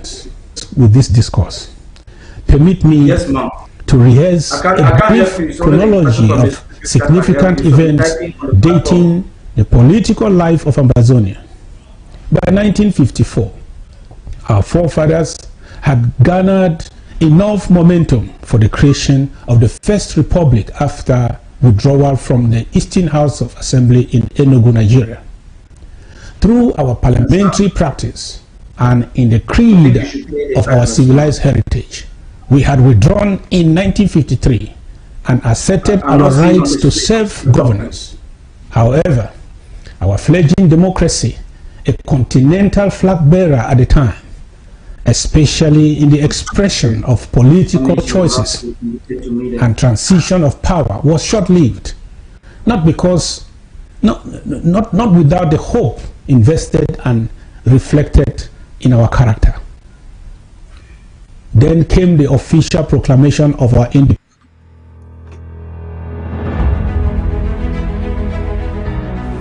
Ambazonians with this discourse, permit me to rehearse a brief chronology of significant events dating the political life of Ambazonia. By 1954, our forefathers had garnered enough momentum for the creation of the first republic after withdrawal from the Eastern House of Assembly in Enugu, Nigeria. Through our parliamentary practice and in the creed of our civilized heritage, we had withdrawn in 1953 and asserted our rights to self-governance. However, our fledgling democracy, a continental flag bearer at the time, especially in the expression of political choices and transition of power, was short-lived, not without the hope invested and reflected in our character. Then came the official proclamation of our independence.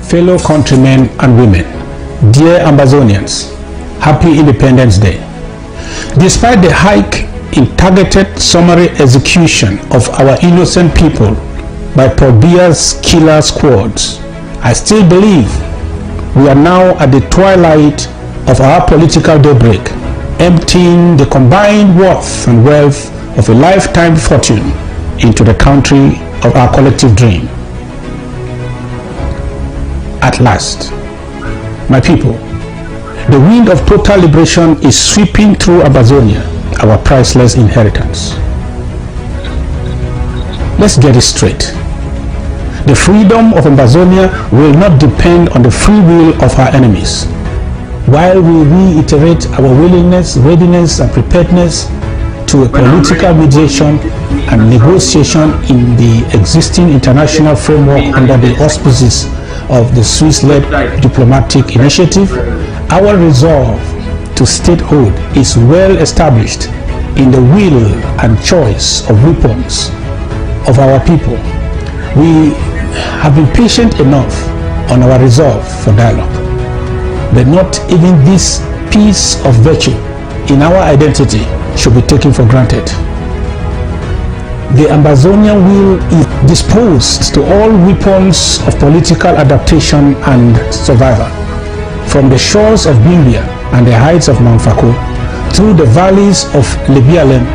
Fellow countrymen and women, dear Ambazonians, happy Independence Day. Despite the hike in targeted summary execution of our innocent people by Probia's killer squads, I still believe we are now at the twilight of our political daybreak, emptying the combined worth and wealth of a lifetime fortune into the country of our collective dream. At last, my people, the wind of total liberation is sweeping through Ambazonia, our priceless inheritance. Let's get it straight. The freedom of Ambazonia will not depend on the free will of our enemies. While we reiterate our willingness, readiness, and preparedness to a political mediation and negotiation in the existing international framework under the auspices of the Swiss-led diplomatic initiative, our resolve to statehood is well established in the will and choice of weapons of our people. We have been patient enough on our resolve for dialogue, but not even this piece of virtue in our identity should be taken for granted. The Ambazonian will is disposed to all weapons of political adaptation and survival, from the shores of Bimbia and the heights of Mount Sako, through the valleys of Libialem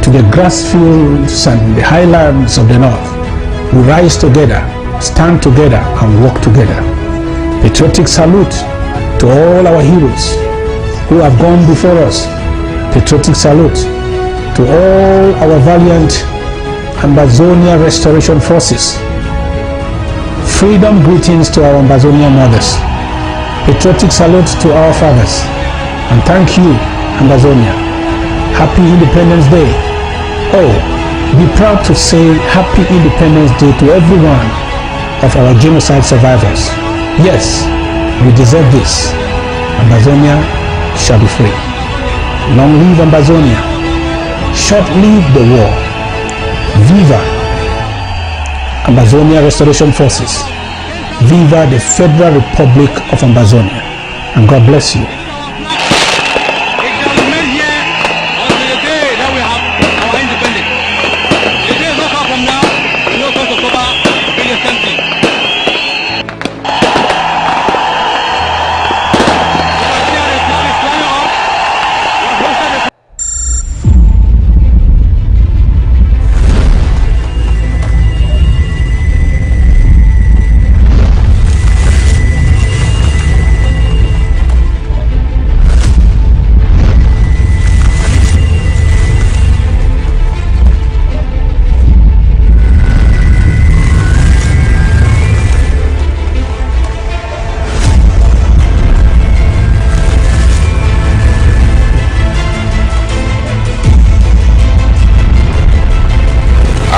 to the grass fields and the highlands of the north. We rise together, stand together, and walk together. Patriotic salute to all our heroes who have gone before us. Patriotic salute to all our valiant Ambazonia Restoration Forces. Freedom greetings to our Ambazonian mothers. Patriotic salute to our fathers. And thank you, Ambazonia. Happy Independence Day. Oh, be proud to say Happy Independence Day to every one of our genocide survivors. Yes, we deserve this. Ambazonia shall be free. Long live Ambazonia. Short live the war. Viva Ambazonia Restoration Forces. Viva the Federal Republic of Ambazonia. And God bless you.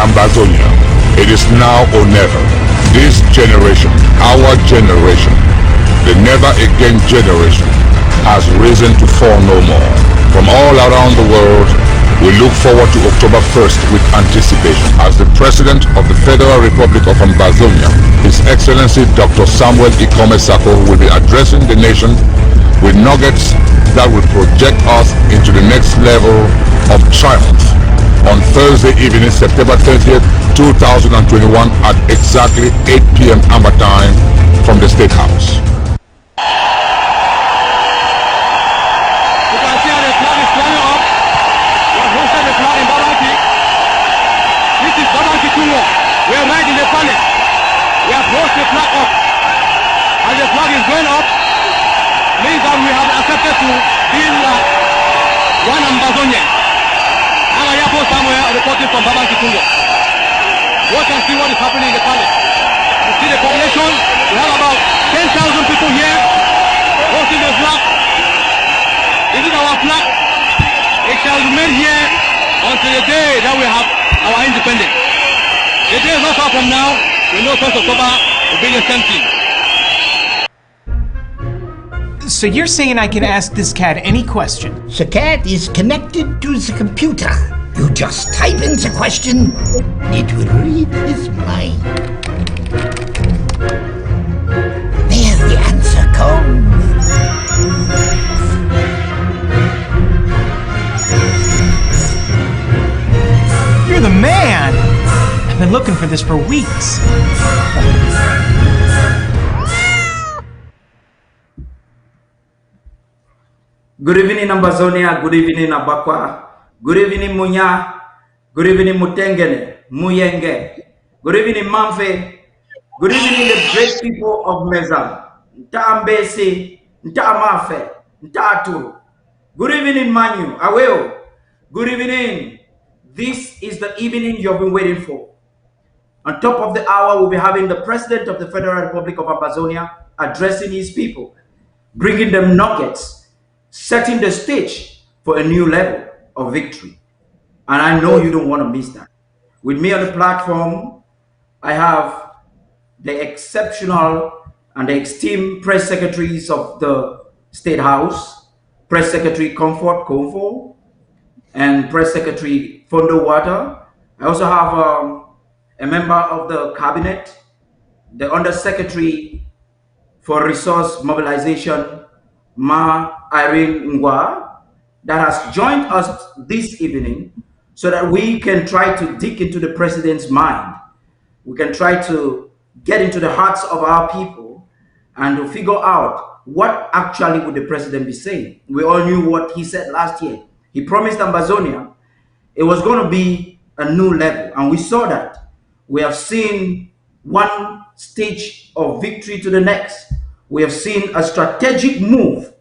Ambazonia, it is now or never. This generation, our generation, the never again generation, has risen to fall no more. From all around the world, we look forward to October 1st with anticipation as the President of the Federal Republic of Ambazonia, His Excellency Dr. Samuel Ikome Sako, will be addressing the nation with nuggets that will project us into the next level of triumph on Thursday evening, September 30th, 2021 at exactly 8 p.m. Amber time from the State House. We are right in the palace. We have hoisted the flag up. As the flag is going up, means that we have accepted to be one Ambazonian. I'm a airport somewhere reporting from Baba Kitungo. Watch and see what is happening in the palace. You see the population, we have about 10,000 people here hoisting the flag. This is our flag. It shall remain here until the day that we have our independence. The day is not far from now. We know 1st October will be the same thing. So you're saying I can ask this cat any question? The cat is connected to the computer. You just type in the question, it will read his mind. There the answer comes. You're the man! I've been looking for this for weeks. Good evening, Ambazonia. Good evening, Abakwa. Good evening, Munya. Good evening, Mutengene, Muyenge. Good evening, Mamfe. Good evening, the great people of Meza. Nta Mbesi, Nta Mafe, Nta Aturu. Good evening, Manu, Aweo. Good evening. This is the evening you've been waiting for. On top of the hour, we'll be having the President of the Federal Republic of Ambazonia addressing his people, bringing them nuggets, setting the stage for a new level of victory. And I know you don't want to miss that. With me on the platform, I have the exceptional and the esteemed press secretaries of the State House, Press Secretary Comfort Komfo, and Press Secretary Fondo Wata. I also have a member of the cabinet, the Undersecretary for Resource Mobilization, Ma Irene Ngwa, that has joined us this evening so that we can try to dig into the president's mind. We can try to get into the hearts of our people and to figure out what actually would the president be saying. We all knew what he said last year. He promised Ambazonia it was going to be a new level, and we saw that. We have seen one stage of victory to the next. We have seen a strategic move,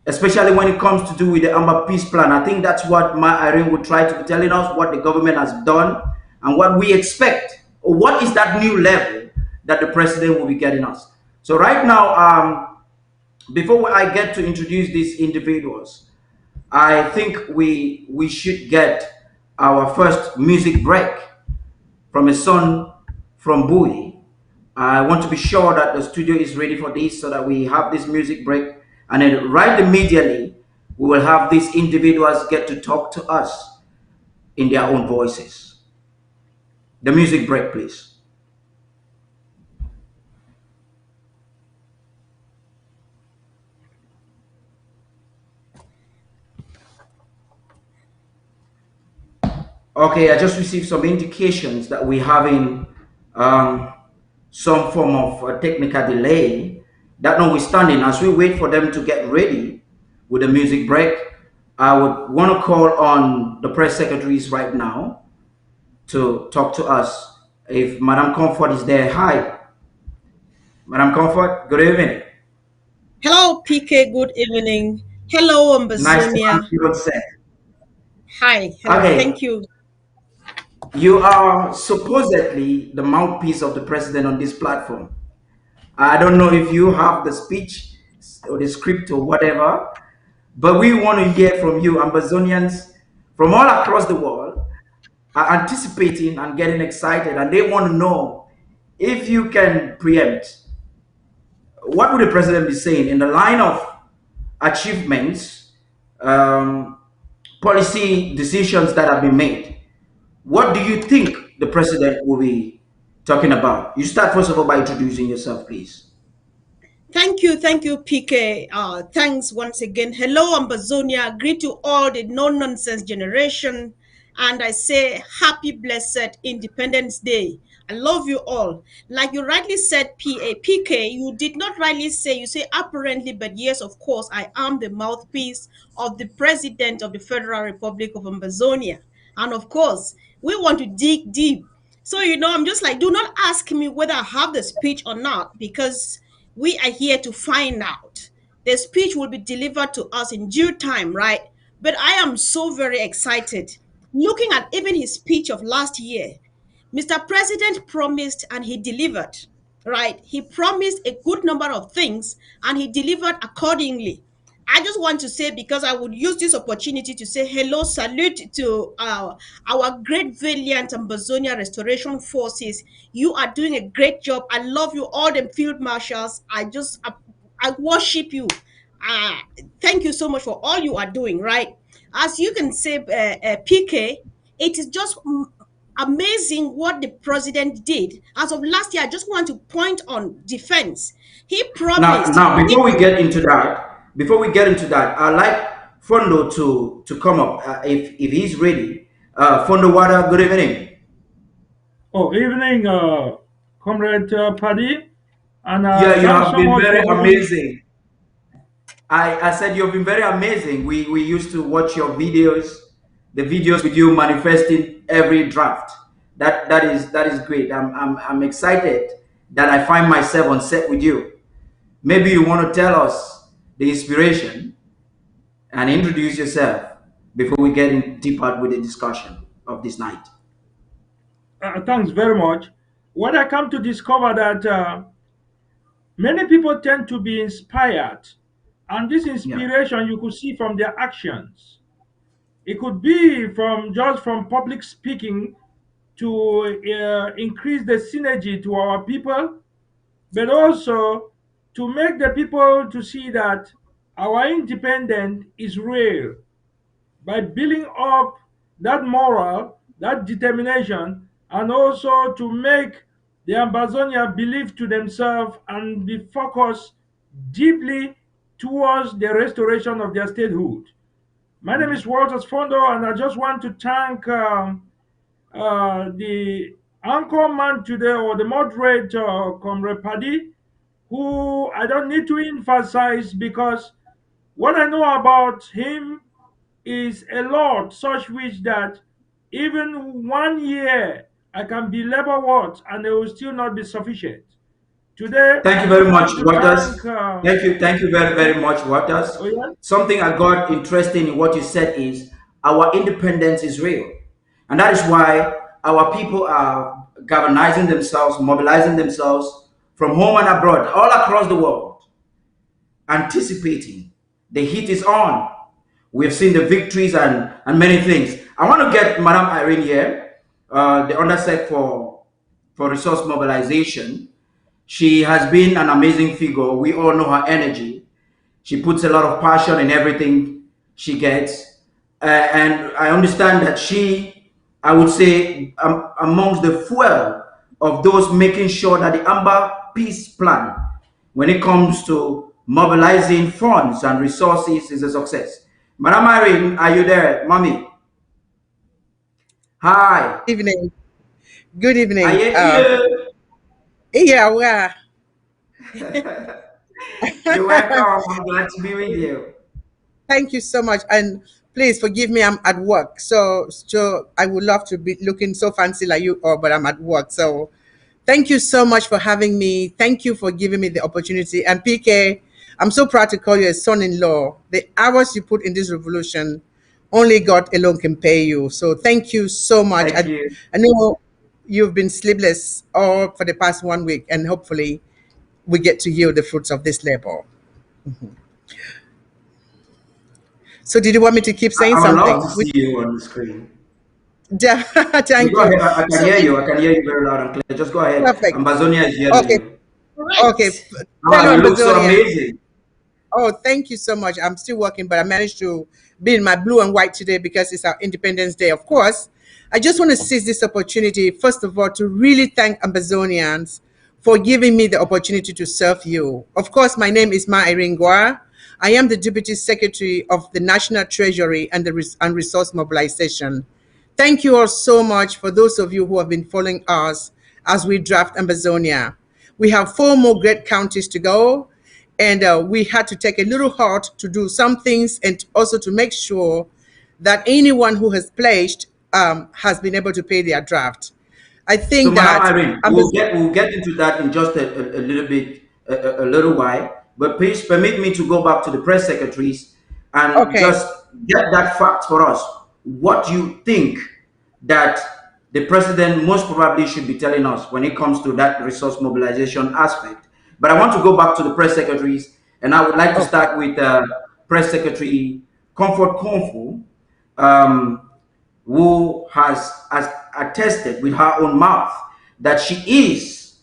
especially when it comes to do with the Mouthpiece plan. I think that's what Ma Irene would try to be telling us, what the government has done and what we expect. Or what is that new level that the president will be getting us? So right now, before I get to introduce these individuals, I think we should get our first music break from a son from Bowie. I want to be sure that the studio is ready for this so that we have this music break, and then right immediately we will have these individuals get to talk to us in their own voices. The music break, please. Okay, I just received some indications that we're having some form of technical delay. That notwithstanding, as we wait for them to get ready with the music break, I would want to call on the press secretaries right now to talk to us. If Madam Comfort is there, hi. Madam Comfort, good evening. Hello, PK, good evening. Hello, Nice Ambazonia. to have you on set. Hi, hello, Okay. thank you. You are supposedly the mouthpiece of the president on this platform. I don't know if you have the speech or the script or whatever, but we want to hear from you. Ambazonians from all across the world are anticipating and getting excited, and they want to know if you can preempt. What would the president be saying in the line of achievements, policy decisions that have been made? What do you think the president will be talking about? You start first of all by introducing yourself, please. Thank you, PK. Thanks once again. Hello, Ambazonia. Greet to all the no-nonsense generation. And I say happy, blessed Independence Day. I love you all. Like you rightly said, PK, you did not rightly say, you say apparently, but yes, of course, I am the mouthpiece of the President of the Federal Republic of Ambazonia. And of course, we want to dig deep. So, I'm just like, do not ask me whether I have the speech or not, because we are here to find out. The speech will be delivered to us in due time, right? But I am so very excited. Looking at even his speech of last year, Mr. President promised and he delivered, right? He promised a good number of things and he delivered accordingly. I just want to say, because I would use this opportunity to say hello, salute to our great valiant Ambazonia Restoration Forces. You are doing a great job. I love you, all the field marshals. I worship you. Uh, Thank you so much for all you are doing, right? As you can say, PK, it is just amazing what the president did. As of last year, I just want to point on defense. He Now, promised. now, before we get into that, I'd like Fondo to come up if he's ready. Fondo Wada, good evening. Oh, evening, Comrade Paddy, and Yeah, you thanks have so been much very for having. amazing. I said you've been very amazing. We used to watch your videos, the videos with you manifesting every draft. That is great. I'm excited that I find myself on set with you. Maybe you want to tell us the inspiration and introduce yourself before we get in deeper with the discussion of this night. Thanks very much. What I come to discover that many people tend to be inspired, and this Yeah. inspiration you could see from their actions. It could be from public speaking to increase the synergy to our people, but also to make the people to see that our independence is real by building up that moral, that determination, and also to make the Ambazonia believe to themselves and be focused deeply towards the restoration of their statehood. My name is Walter Fondo, and I just want to thank the anchor man today, or the moderator, Comrade Paddy, who I don't need to emphasize, because what I know about him is a lot, such which that even 1 year I can be labor words and it will still not be sufficient. Today, Thank I you very just much, want to Waters. thank. Thank you very, very much, Waters. Oh yeah, Something I got interesting in what you said is our independence is real. And that is why our people are galvanizing themselves, mobilizing themselves from home and abroad, all across the world, anticipating. The heat is on. We have seen the victories and many things. I want to get Madam Irene here, the Undersec for Resource Mobilization. She has been an amazing figure. We all know her energy. She puts a lot of passion in everything she gets. And I understand that she, I would say, amongst the fuel of those making sure that the Amber Peace Plan, when it comes to mobilizing funds and resources, is a success. Madam Irene, are you there? Mommy. Hi. Evening. Good Are evening. you here? Yeah, well, You're welcome. I'm glad to be with you. thank you so much. And please forgive me, I'm at work. So I would love to be looking so fancy like you are, but I'm at work. So thank you so much for having me. Thank you for giving me the opportunity. And PK, I'm so proud to call you a son-in-law. The hours you put in this revolution, only God alone can pay you. So thank you so much. Thank you. I know you've been sleepless all for the past 1 week, and hopefully we get to yield the fruits of this labor. So did you want me to keep saying I would love something? to see you on the screen. You Thank go you. ahead. I can So hear you. I can hear you very loud and clear. Just go ahead. perfect. Ambazonia is hearing Okay, you. okay. Correct. Fellow You look so Ambazonians. amazing. Oh, thank you so much. I'm still working, but I managed to be in my blue and white today because it's our Independence Day. Of course, I just want to seize this opportunity, first of all, to really thank Ambazonians for giving me the opportunity to serve you. Of course, my name is Ma Iringwa. I am the Deputy Secretary of the National Treasury and Resource Mobilization. Thank you all so much for those of you who have been following us as we draft Ambazonia. We have 4 more great counties to go, and we had to take a little heart to do some things and also to make sure that anyone who has pledged has been able to pay their draft. I think So, Madam that Irene, we'll get into that in just a little bit, a little while. But please permit me to go back to the press secretaries and okay. just get that fact for us. What you think that the president most probably should be telling us when it comes to that resource mobilization aspect. But I want to go back to the press secretaries, and I would like to start with Press Secretary Comfort Konfu. Who has attested with her own mouth that she is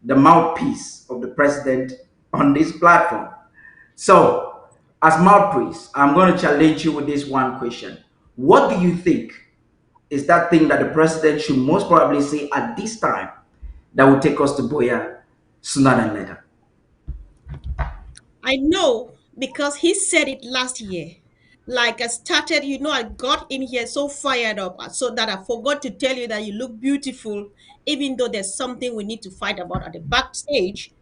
the mouthpiece of the president on this platform. So, as mouthpiece, I'm going to challenge you with this one question. What do you think is that thing that the president should most probably say at this time that will take us to Boya sooner than later? I know because he said it last year. Like I started, I got in here so fired up so that I forgot to tell you that you look beautiful, even though there's something we need to fight about at the backstage.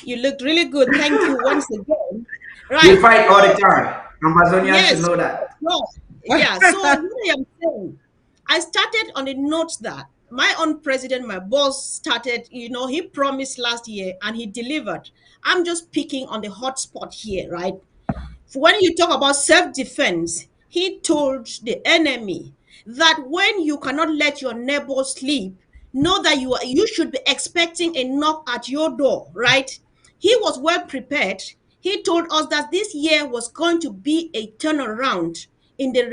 You looked really good. Thank you once again. We Right. fight all the time. Ambazonians should Yes. know that. No. Yeah. So what I'm saying, I started on the note that my own president, my boss, started, he promised last year and he delivered. I'm just picking on the hot spot here, right? When you talk about self-defense, he told the enemy that when you cannot let your neighbor sleep, know that you should be expecting a knock at your door, right? He was well prepared. He told us that this year was going to be a turnaround in the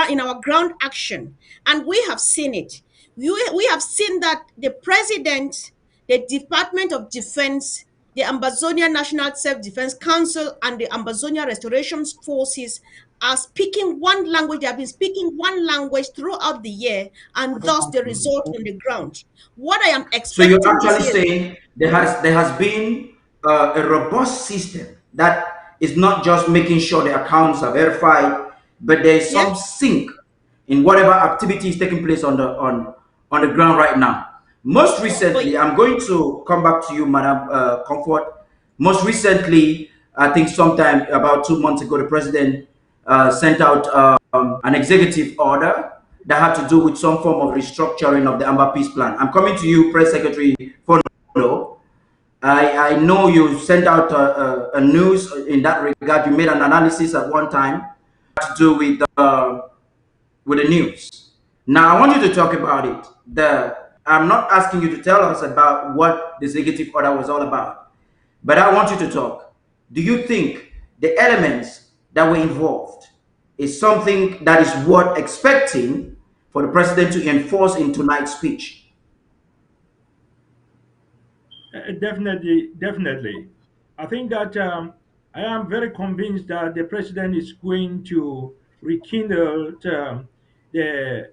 in our ground action, and we have seen it. We have seen that the president, the Department of Defense, the Ambazonia National Self-Defense Council, and the Ambazonia Restoration Forces are speaking one language. They have been speaking one language throughout the year, and thus the result on the ground. What I am So you're expecting this actually year, saying there has been a robust system that is not just making sure the accounts are verified, but there is some yes, sync in whatever activity is taking place on the ground right now. Most but recently, I'm going to come back to you, Madam Comfort. Most recently, I think sometime about 2 months ago, the president sent out an executive order that had to do with some form of restructuring of the Amber Peace Plan. I'm coming to you, Press Secretary Fono. I know you sent out a news in that regard. You made an analysis at one time to do with the news. Now I want you to talk about it. I'm not asking you to tell us about what this executive order was all about, but I want you to talk. Do you think the elements that were involved is something that is worth expecting for the president to enforce in tonight's speech? Definitely, definitely. I think that I am very convinced that the president is going to rekindle the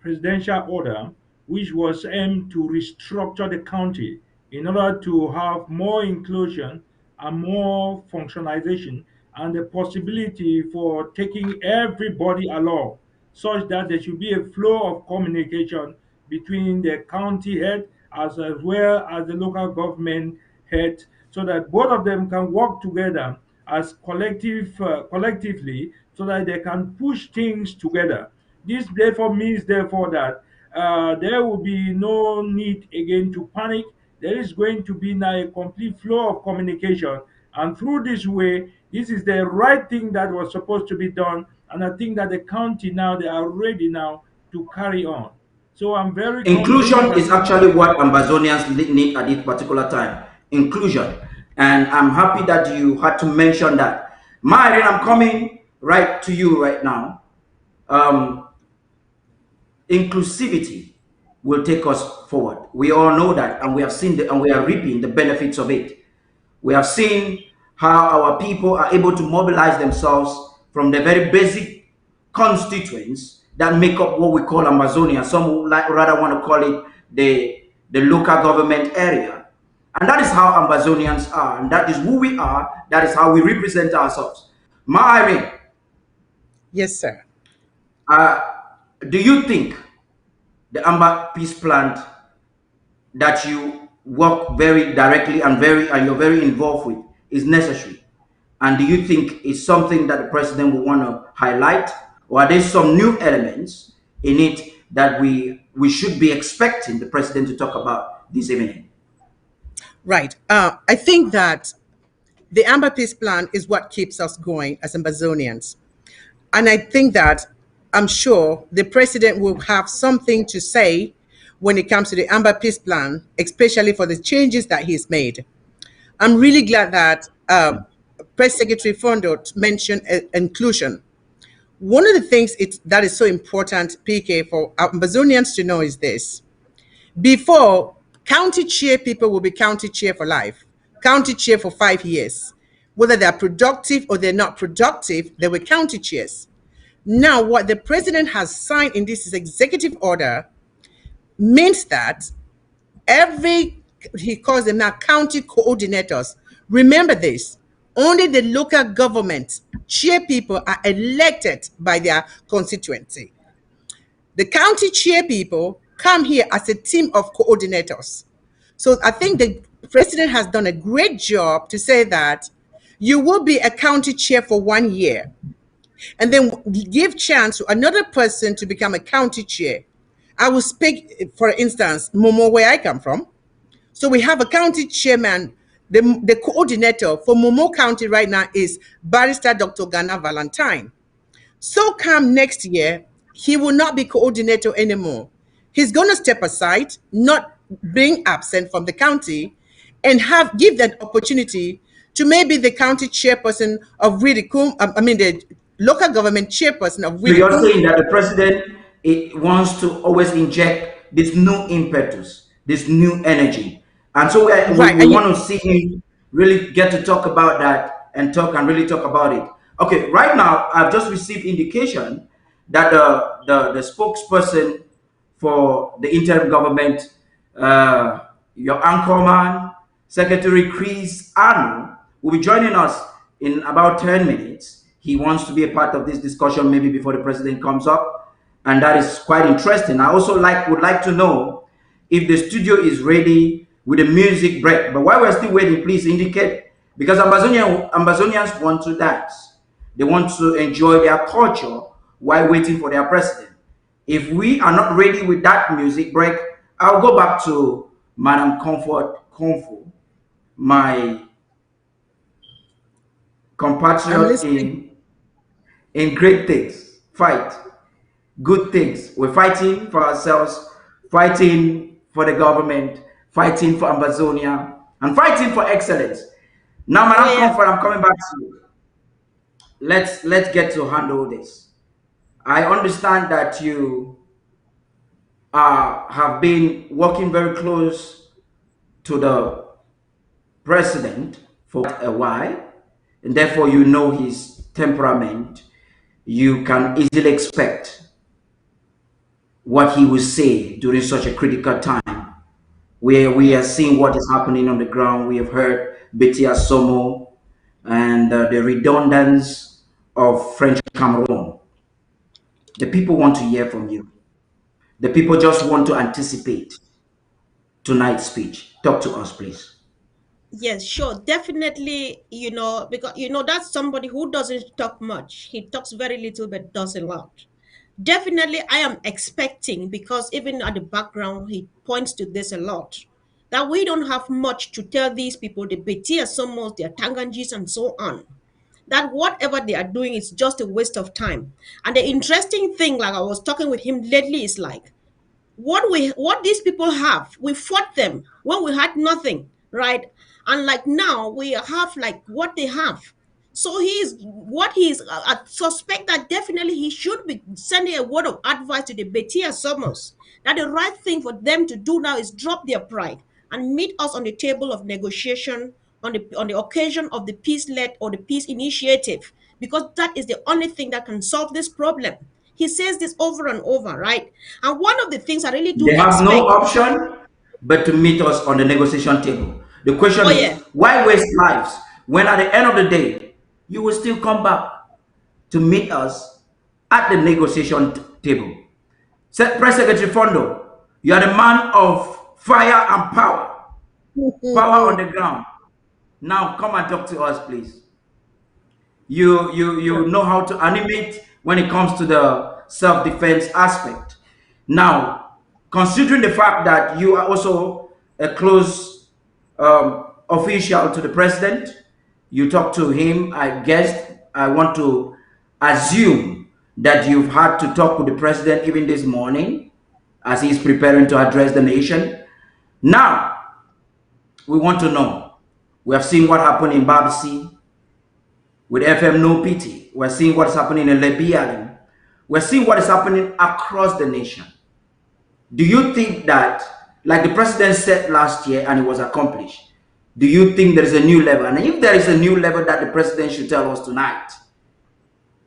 presidential order, which was aimed to restructure the county in order to have more inclusion and more functionalization and the possibility for taking everybody along such that there should be a flow of communication between the county head as well as the local government head so that both of them can work together as collectively so that they can push things together. This therefore means therefore that there will be no need again to panic. There is going to be now a complete flow of communication, and through this way, this is the right thing that was supposed to be done. And I think that the county now they are ready now to carry on. So I'm very convinced Inclusion that is actually what Ambazonians need at this particular time. Inclusion. And I'm happy that you had to mention that. Myron, I'm coming right to you right now. Inclusivity will take us forward. We all know that, and we have seen and we are reaping the benefits of it. We have seen how our people are able to mobilize themselves from the very basic constituents that make up what we call Amazonia. Some would rather want to call it the local government area. And that is how Ambazonians are, and that is who we are, that is how we represent ourselves. Maime, Yes, sir. uh, do you think the Amber Peace Plant that you work very directly and you're very involved with is necessary? And do you think it's something that the president will want to highlight, or are there some new elements in it that we should be expecting the president to talk about this evening? Right. I think that the Amber Peace Plan is what keeps us going as Ambazonians. And I think that I'm sure the president will have something to say when it comes to the Amber Peace Plan, especially for the changes that he's made. I'm really glad that Press Secretary Fondo mentioned inclusion. One of the things that is so important, PK, for Ambazonians to know is this. Before, county chair people will be county chair for life, county chair for 5 years. Whether they're productive or they're not productive, they were county chairs. Now, what the president has signed in this executive order means that he calls them now county coordinators. Remember this, only the local government chair people are elected by their constituency. The county chair people come here as a team of coordinators. So I think the president has done a great job to say that you will be a county chair for 1 year and then give chance to another person to become a county chair. I will speak, for instance, Momo, where I come from. So we have a county chairman. The coordinator for Momo County right now is Barrister Dr. Ghana Valentine. So come next year, he will not be coordinator anymore. He's going to step aside, not being absent from the county, and give that opportunity to maybe the county chairperson of the local government chairperson of So you're saying that the president wants to always inject this new impetus, this new energy. And so we want to see him really get to talk about that and really talk about it. Okay, right now I've just received indication that the spokesperson for the interim government, your anchorman, Secretary Chris Anu, will be joining us in about 10 minutes. He wants to be a part of this discussion maybe before the president comes up, and that is quite interesting. I also would like to know if the studio is ready with a music break. But while we're still waiting, please indicate, because Ambazonians want to dance. They want to enjoy their culture while waiting for their president. If we are not ready with that music break, I'll go back to Madam Comfort Comfort, my compatriot in great things. Fight. Good things. We're fighting for ourselves, fighting for the government, fighting for Ambazonia, and fighting for excellence. Now, Madam Comfort, I'm coming back to you. Let's get to handle this. I understand that you have been working very close to the president for a while, and therefore you know his temperament. You can easily expect what he will say during such a critical time, where we are seeing what is happening on the ground. We have heard Betty Asomo and the redundance of French Cameroon. The people want to hear from you. The people just want to anticipate tonight's speech. Talk to us, please. Yes, sure. Definitely, because, that's somebody who doesn't talk much. He talks very little but does a lot. Definitely, I am expecting, because even at the background, he points to this a lot, that we don't have much to tell these people, the Betia Somos, their Tangangis, and so on, that whatever they are doing is just a waste of time. And the interesting thing, like I was talking with him lately, is like, what these people have, we fought them when we had nothing, right? And like now we have like what they have. So I suspect that definitely he should be sending a word of advice to the Betia Somos, that the right thing for them to do now is drop their pride and meet us on the table of negotiation on the occasion of the peace-led or the peace initiative, because that is the only thing that can solve this problem. He says this over and over, right? And one of the things I really do They have expect, no option. but to meet us on the negotiation table. The question Oh, is, yeah. why waste lives when at the end of the day, you will still come back to meet us at the negotiation table? Press Secretary Fondo, you are the man of fire and power, power on the ground. Now come and talk to us, please. You know how to animate when it comes to the self-defense aspect. Now, considering the fact that you are also a close official to the president, you talk to him, I guess I want to assume that you've had to talk with the president even this morning as he's preparing to address the nation. Now, we want to know. We have seen what happened in Babsi with FM No Pity. We're seeing what's happening in Lebialim. We're seeing what is happening across the nation. Do you think that, like the president said last year and it was accomplished, do you think there is a new level? And if there is a new level that the president should tell us tonight,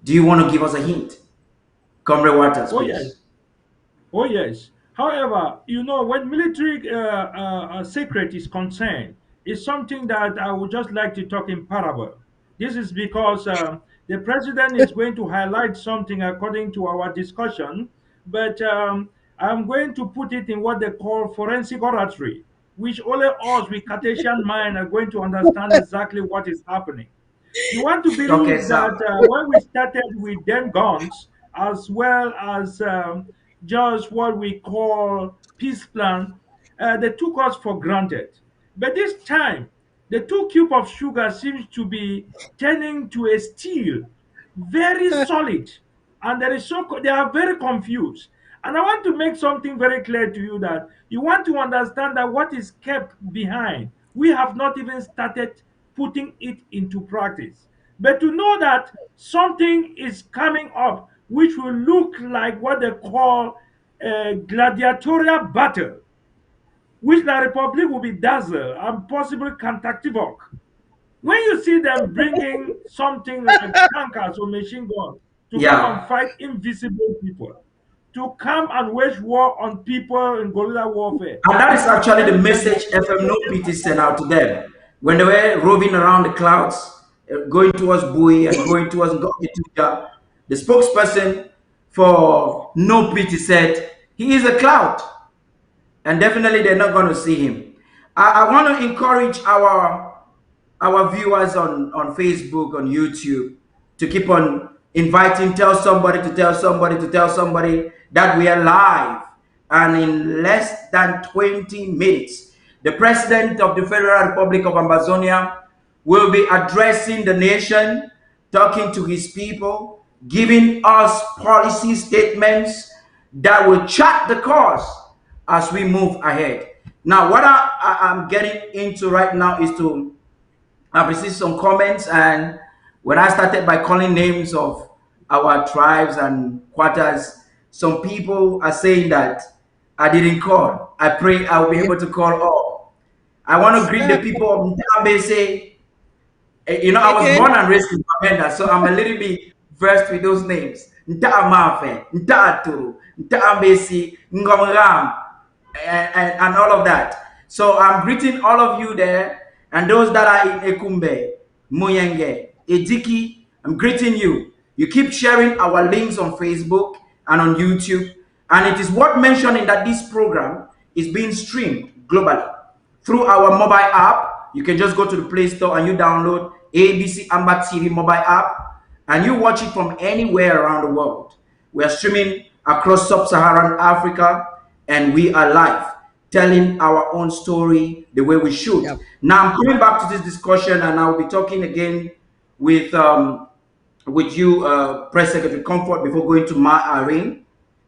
do you want to give us a hint? Comrade Waters, Oh please. yes. Oh yes. However, when military secret is concerned, it's something that I would just like to talk in parable. This is because the president is going to highlight something according to our discussion, but I'm going to put it in what they call forensic oratory, which only us with Cartesian mind are going to understand exactly what is happening. You want to Okay, believe sir. that when we started with them guns, as well as just what we call peace plan, they took us for granted. But this time, the 2 cube of sugar seems to be turning to a steel, very solid, and they are very confused. And I want to make something very clear to you that you want to understand that what is kept behind, we have not even started putting it into practice. But to know that something is coming up which will look like what they call a gladiatorial battle, which the Republic will be dazzled and possibly counter-activok. When you see them bringing something like tankers or machine guns to come and Yeah. fight invisible people, to come and wage war on people in guerrilla warfare, And that is it is actually the telling them message FM No Pity sent out to them when they were roving around the clouds, going towards Bui and going towards Ngokituja. The spokesperson for No Pity said he is a cloud, and definitely they're not going to see him. I want to encourage our viewers on Facebook, on YouTube, to keep on inviting, tell somebody to tell somebody to tell somebody that we are live. And in less than 20 minutes, the President of the Federal Republic of Amazonia will be addressing the nation, talking to his people, giving us policy statements that will chart the course as we move ahead. Now, what I'm getting into right now is to, I've received some comments, and when I started by calling names of our tribes and quarters, some people are saying that I didn't call. I pray I'll be able to call all. I want to greet the people of Ntambese. I was Okay. born and raised in Pamenda, so I'm a little bit versed with those names. Nta Amafe, Nta Aturu, Nta Ambesi, Ngomram, and all of that. So I'm greeting all of you there, and those that are in Ekumbe, Muyenge, Ejiki, I'm greeting you. You keep sharing our links on Facebook and on YouTube, and it is worth mentioning that this program is being streamed globally through our mobile app. You can just go to the Play Store and you download ABC Amber TV mobile app, and you watch it from anywhere around the world. We are streaming across sub-Saharan Africa, and we are live, telling our own story the way we should. Yep. Now I'm coming back to this discussion, and I'll be talking again with you, Press Secretary Comfort, before going to my Irene,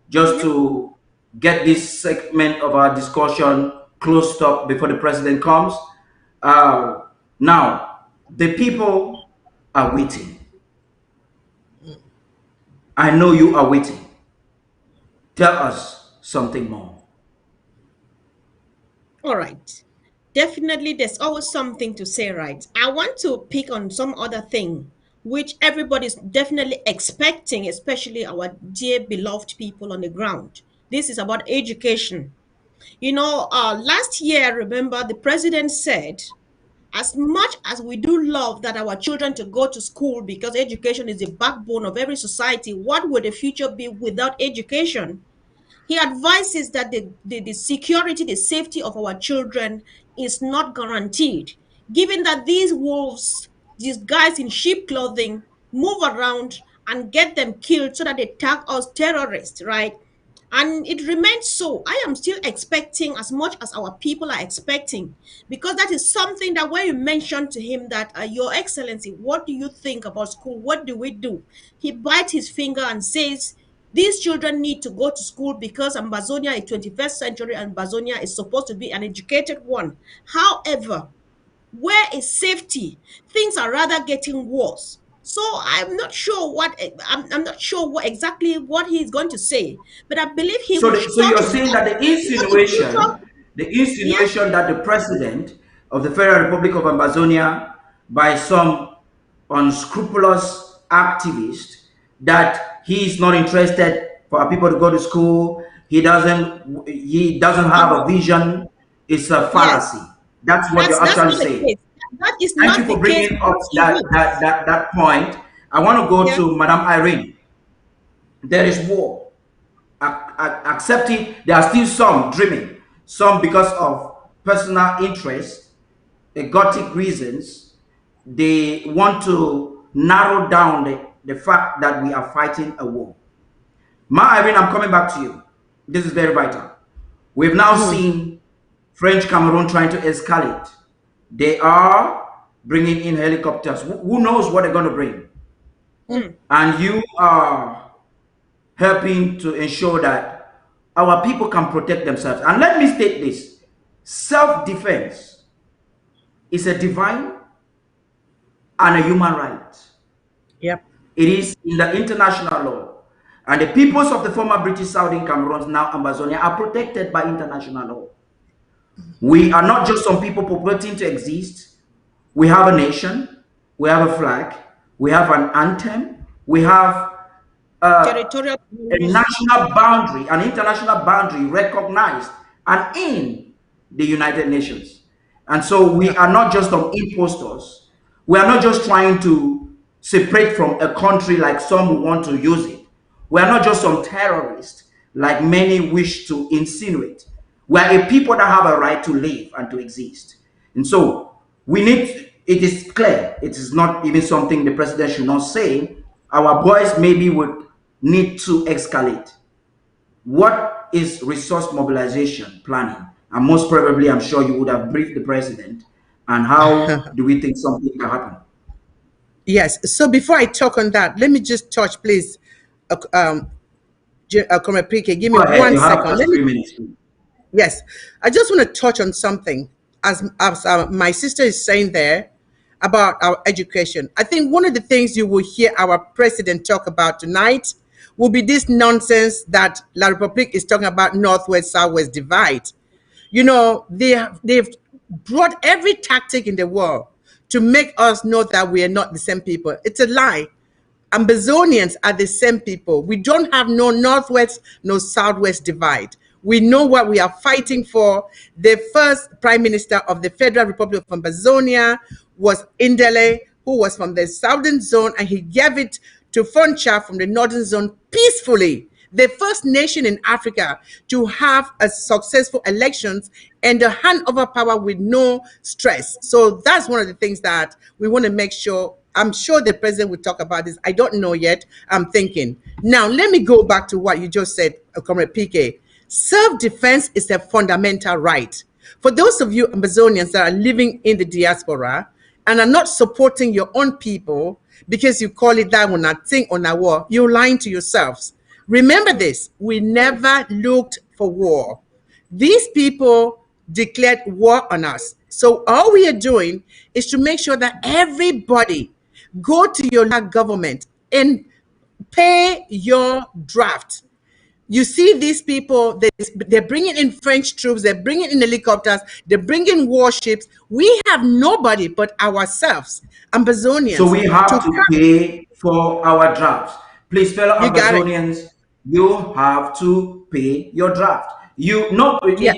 just to get this segment of our discussion closed up before the president comes. Now, the people are waiting. I know you are waiting. Tell us something more. All right. Definitely, there's always something to say, right? I want to pick on some other thing which everybody's definitely expecting, especially our dear beloved people on the ground. This is about education. You know, last year, remember, the president said, as much as we do love that our children to go to school because education is the backbone of every society, what would the future be without education? He advises that the security, the safety of our children is not guaranteed, given that these wolves, these guys in sheep clothing, move around and get them killed so that they tag us terrorists, right? And it remains so. I am still expecting as much as our people are expecting, because that is something that when you mention to him that, Your Excellency, what do you think about school? What do we do? He bites his finger and says, these children need to go to school because Ambazonia is 21st century and Ambazonia is supposed to be an educated one. However, where is safety? Things are rather getting worse. So I'm not sure I'm not sure what exactly what he's going to say, but I believe he So, will so touch you're his saying that the because the future, insinuation, yeah, that the president of the Federal Republic of Amazonia, by some unscrupulous activist, that he is not interested for our people to go to school, he doesn't have a vision, is a yes, fallacy. That's what you're that's actually not the saying. case. That is Thank you not for the case bringing up because he that reads. that that that point. I want to go Yeah. to Madam Irene. There is war. Accept it. There are still some dreaming, some because of personal interest, egotic reasons. They want to narrow down the fact that we are fighting a war. Ma Irene, I'm coming back to you. This is very vital. We've now seen French Cameroon trying to escalate. They are bringing in helicopters. Who knows what they're going to bring? And you are helping to ensure that our people can protect themselves. And let me state this: self-defense is a divine and a human right. Yep. It is in the international law. And the peoples of the former British Southern Cameroons, now Amazonia, are protected by international law. We are not just some people purporting to exist. We have a nation, we have a flag, we have an anthem, we have Territorial a boundaries. national boundary, an international boundary recognized and in the United Nations. And so we are not just some impostors. We are not just trying to separate from a country like some who want to use it. We are not just some terrorists like many wish to insinuate. We are a people that have a right to live and to exist. And so it is clear, it is not even something the president should not say. Our boys maybe would need to escalate. What is resource mobilization planning? And most probably, I'm sure you would have briefed the president. And how do we think something can happen? Yes. So before I talk on that, let me just touch, please. Comrade PK, give me Go ahead, one you have second. just Let me 3 minutes. Yes, I just want to touch on something as my sister is saying there about our education. I think one of the things you will hear our president talk about tonight will be this nonsense that La Republique is talking about Northwest Southwest divide. You know, they've brought every tactic in the world to make us know that we are not the same people. It's a lie. Ambazonians are the same people. We don't have no Northwest, no Southwest divide. We know what we are fighting for. The first Prime Minister of the Federal Republic of Ambazonia was Indele, who was from the Southern Zone, and he gave it to Foncha from the Northern Zone peacefully. The first nation in Africa to have a successful elections and the handover power with no stress. So that's one of the things that we want to make sure. I'm sure the president will talk about this. I don't know yet. I'm thinking. Now, let me go back to what you just said, Comrade PK. Self-defense is a fundamental right. For those of you Amazonians that are living in the diaspora and are not supporting your own people because you call it that when I think on a war, you're lying to yourselves. Remember this, we never looked for war. These people declared war on us. So all we are doing is to make sure that everybody go to your local government and pay your draft. You see these people, they're bringing in French troops, they're bringing in helicopters, they're bringing warships. We have nobody but ourselves, Ambazonians. So we have to pay for our drafts. Please, fellow You got it. Amazonians, you have to pay your draft. You know, Yeah.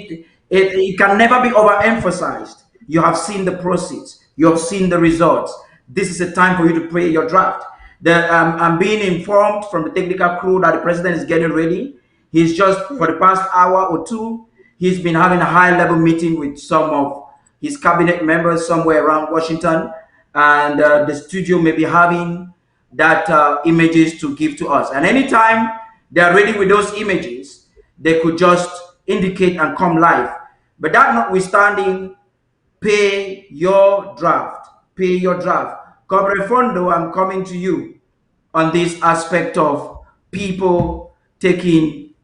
it can never be overemphasized. You have seen the proceeds. You have seen the results. This is a time for you to pray your draft. I'm being informed from the technical crew that the president is getting ready. He's just, for the past hour or two, he's been having a high-level meeting with some of his cabinet members somewhere around Washington, and the studio may be having that images to give to us. And anytime they are ready with those images, they could just indicate and come live. But that notwithstanding, pay your draft. Pay your draft. Comrade Fondo, I'm coming to you on this aspect of people taking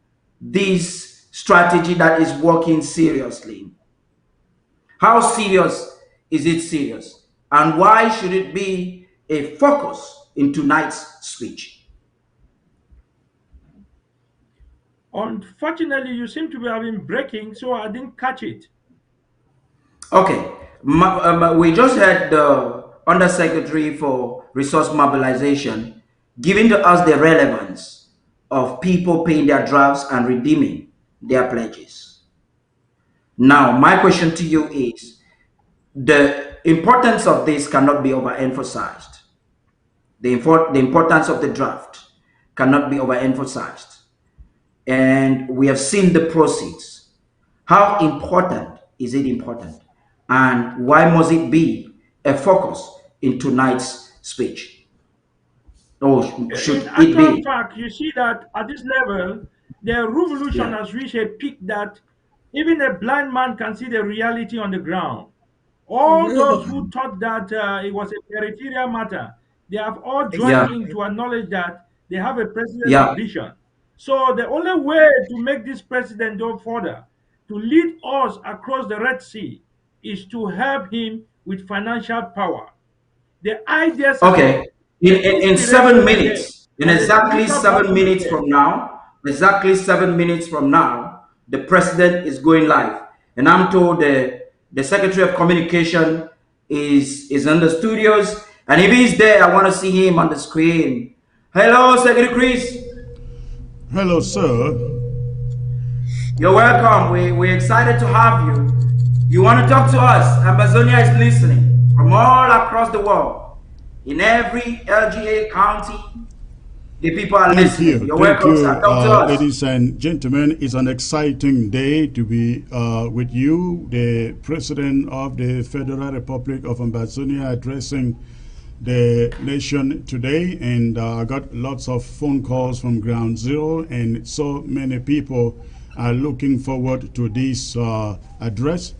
this strategy that is working seriously. How serious is it serious? And why should it be a focus in tonight's speech? Unfortunately, you seem to be having breaking, so I didn't catch it. Okay, we just had the Undersecretary for Resource Mobilization giving to us the relevance of people paying their drafts and redeeming their pledges. Now, my question to you is, the importance of this cannot be overemphasized. The importance of the draft cannot be overemphasized. And we have seen the proceeds. How important is it important? And why must it be a focus in tonight's speech? Or should In it actual be? fact, you see that at this level, the revolution Yeah. has reached a peak that even a blind man can see the reality on the ground. All those who thought that it was a peripheral matter, they have all joined Yeah. in to acknowledge that they have a president Yeah. of vision. So the only way to make this president go further, to lead us across the Red Sea, is to help him with financial power. The ideas are Okay. there, the In inspiration seven are there, minutes, in but the exactly spiritual seven backing is minutes there. from now, the president is going live. And I'm told the Secretary of Communication is in the studios. And if he's there, I want to see him on the screen. Hello, Secretary Chris. Hello, sir. You're welcome. We're excited to have you. You want to talk to us? Amazonia is listening from all across the world. In every LGA county, the people are listening. You're Thank welcome, you, sir. Talk to us. ladies and gentlemen. It's an exciting day to be with you, the President of the Federal Republic of Amazonia, addressing the nation today. And I got lots of phone calls from Ground Zero, and so many people are looking forward to this address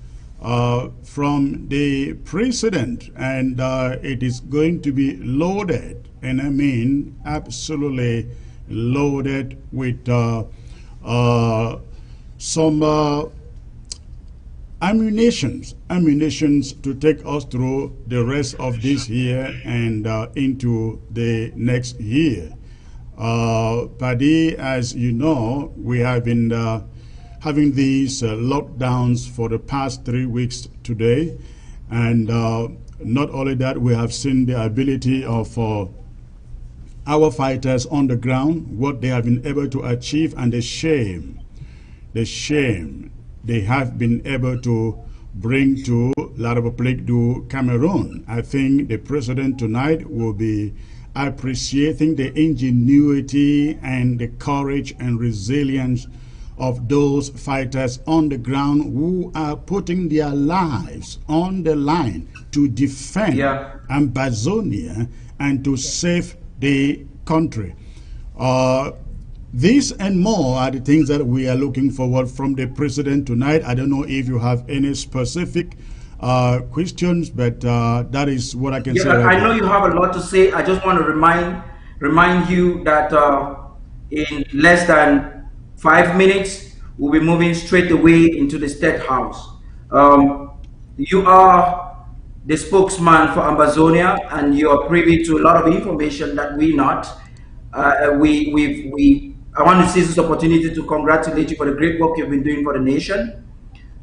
from the president, and it is going to be loaded, and I mean absolutely loaded with some ammunitions to take us through the rest of this year and into the next year. Paddy, as you know, we have been having these lockdowns for the past 3 weeks today, and not only that, we have seen the ability of our fighters on the ground, what they have been able to achieve, and the shame they have been able to bring to La République du Cameroon. I think the president tonight will be appreciating the ingenuity and the courage and resilience of those fighters on the ground who are putting their lives on the line to defend Amazonia and to save the country. This and more are the things that we are looking forward from the president tonight. I don't know if you have any specific questions, but that is what I can say. I know you have a lot to say. I just want to remind you that in less than 5 minutes, we'll be moving straight away into the State House. You are the spokesman for Amazonia, and you are privy to a lot of information that we not. I want to seize this opportunity to congratulate you for the great work you've been doing for the nation.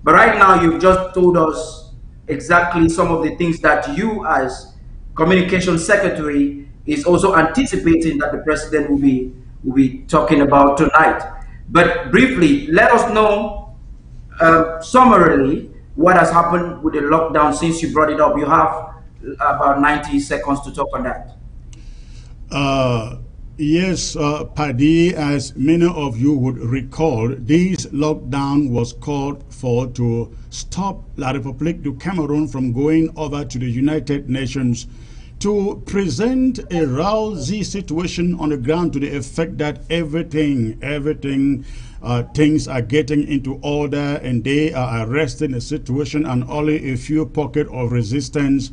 But right now, you've just told us exactly some of the things that you, as Communication Secretary, is also anticipating that the president will be talking about tonight. But briefly, let us know summarily what has happened with the lockdown since you brought it up. You have about 90 seconds to talk on that. Yes, Paddy, as many of you would recall, this lockdown was called for to stop La République du Cameroon from going over to the United Nations to present a rousy situation on the ground to the effect that things are getting into order and they are arresting the situation and only a few pockets of resistance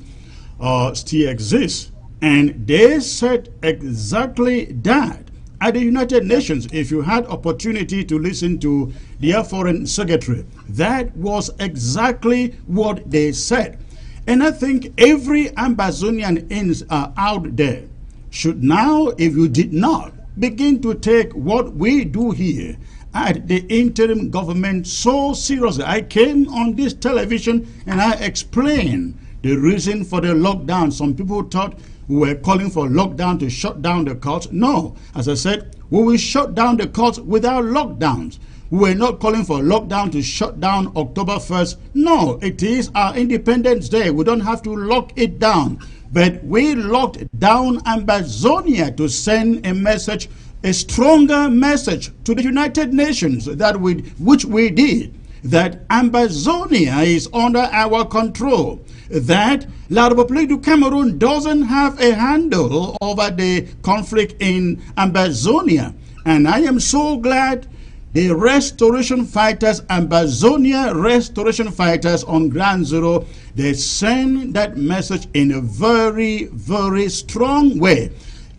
still exist. And they said exactly that at the United Nations. If you had opportunity to listen to their foreign secretary, that was exactly what they said. And I think every Ambazonian out there should now, if you did not, begin to take what we do here at the interim government so seriously. I came on this television and I explained the reason for the lockdown. Some people thought we were calling for lockdown to shut down the courts. No, as I said, we will shut down the courts without lockdowns. We were not calling for lockdown to shut down October 1st. No, it is our Independence Day. We don't have to lock it down. But we locked down Ambazonia to send a message, a stronger message to the United Nations which we did, that Ambazonia is under our control, that La République du Cameroon doesn't have a handle over the conflict in Ambazonia. And I am so glad the restoration fighters, Ambazonia restoration fighters on Ground Zero, they send that message in a very, very strong way.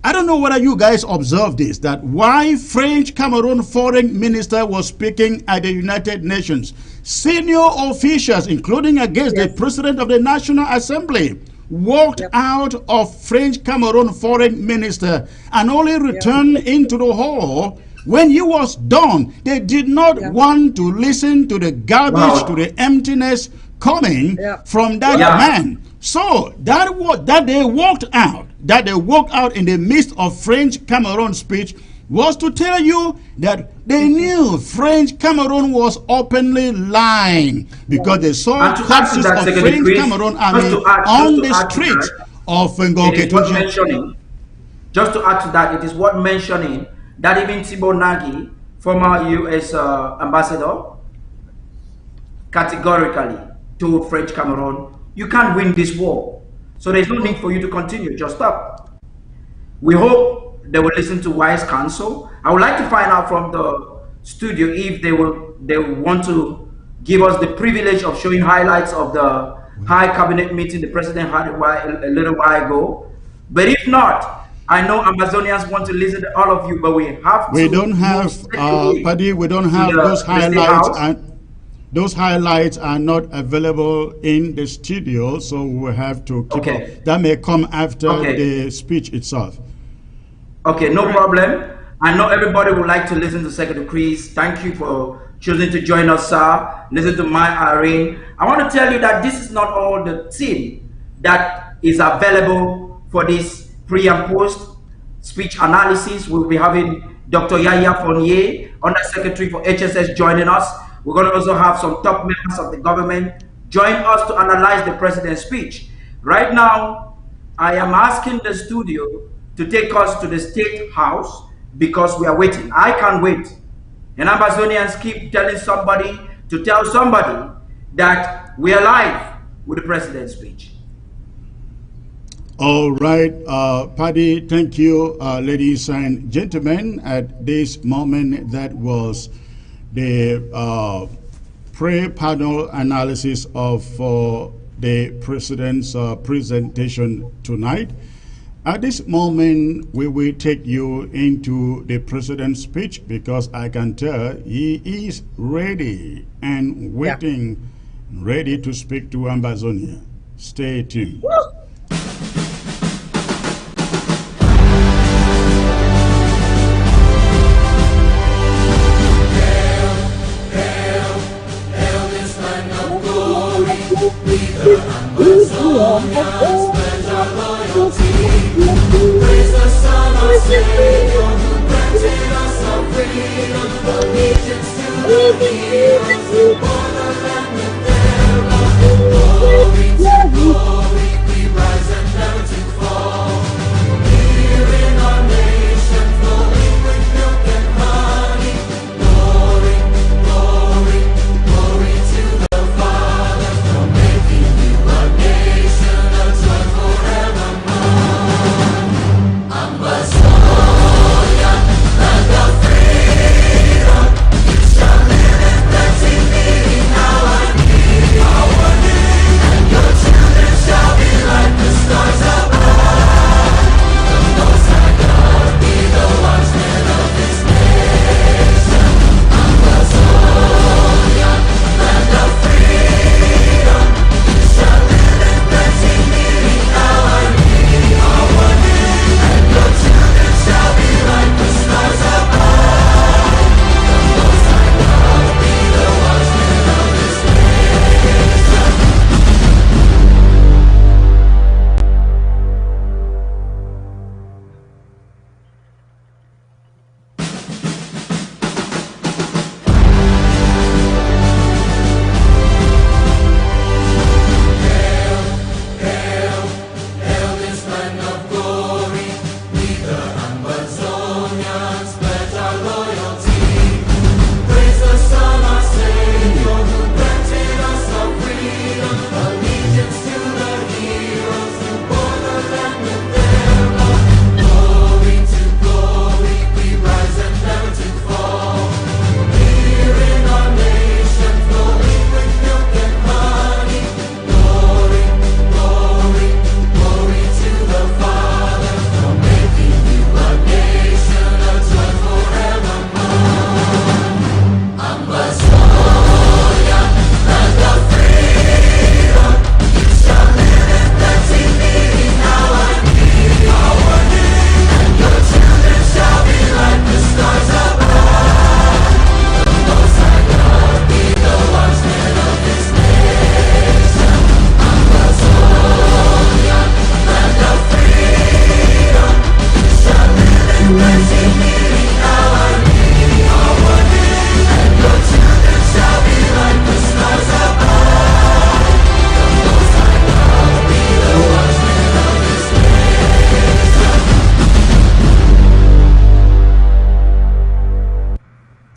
I don't know whether you guys observed this, that why French Cameroon foreign minister was speaking at the United Nations. Senior officials, including against the president of the National Assembly, walked out of French Cameroon foreign minister and only returned into the hall when he was done. They did not want to listen to the garbage, to the emptiness coming from that man. So that they walked out in the midst of French Cameroon speech was to tell you that they knew French Cameroon was openly lying because they saw corpses of French Cameroon army on the streets of Ngoke. Just to add to that, it is worth mentioning that even Thibault Nagy, former U.S. ambassador, categorically told French Cameroon, you can't win this war. So there's no need for you to continue, just stop. We hope they will listen to wise counsel. I would like to find out from the studio if they want to give us the privilege of showing highlights of the high cabinet meeting the president had a little while ago. But if not, I know Amazonians want to listen to all of you, but we have to. We don't have, Paddy, we don't have those highlights. Those highlights are not available in the studio, so we have to keep up. That may come after the speech itself. Okay, no problem. I know everybody would like to listen to Secretary Chris. Thank you for choosing to join us, sir. Listen to my Irene. I want to tell you that this is not all the team that is available for this pre and post speech analysis. We'll be having Dr. Yaya Fournier, Under Secretary for HSS, joining us. We're going to also have some top members of the government join us to analyze the president's speech. Right now, I am asking the studio to take us to the State House because we are waiting. I can't wait. And Amazonians keep telling somebody to tell somebody that we are live with the president's speech. All right, Paddy, thank you, ladies and gentlemen. At this moment, that was the pre-panel analysis of the president's presentation tonight. At this moment, we will take you into the president's speech because I can tell he is ready and waiting, ready to speak to Ambazonia. Stay tuned. Praise the Son of Savior who granted us our freedom.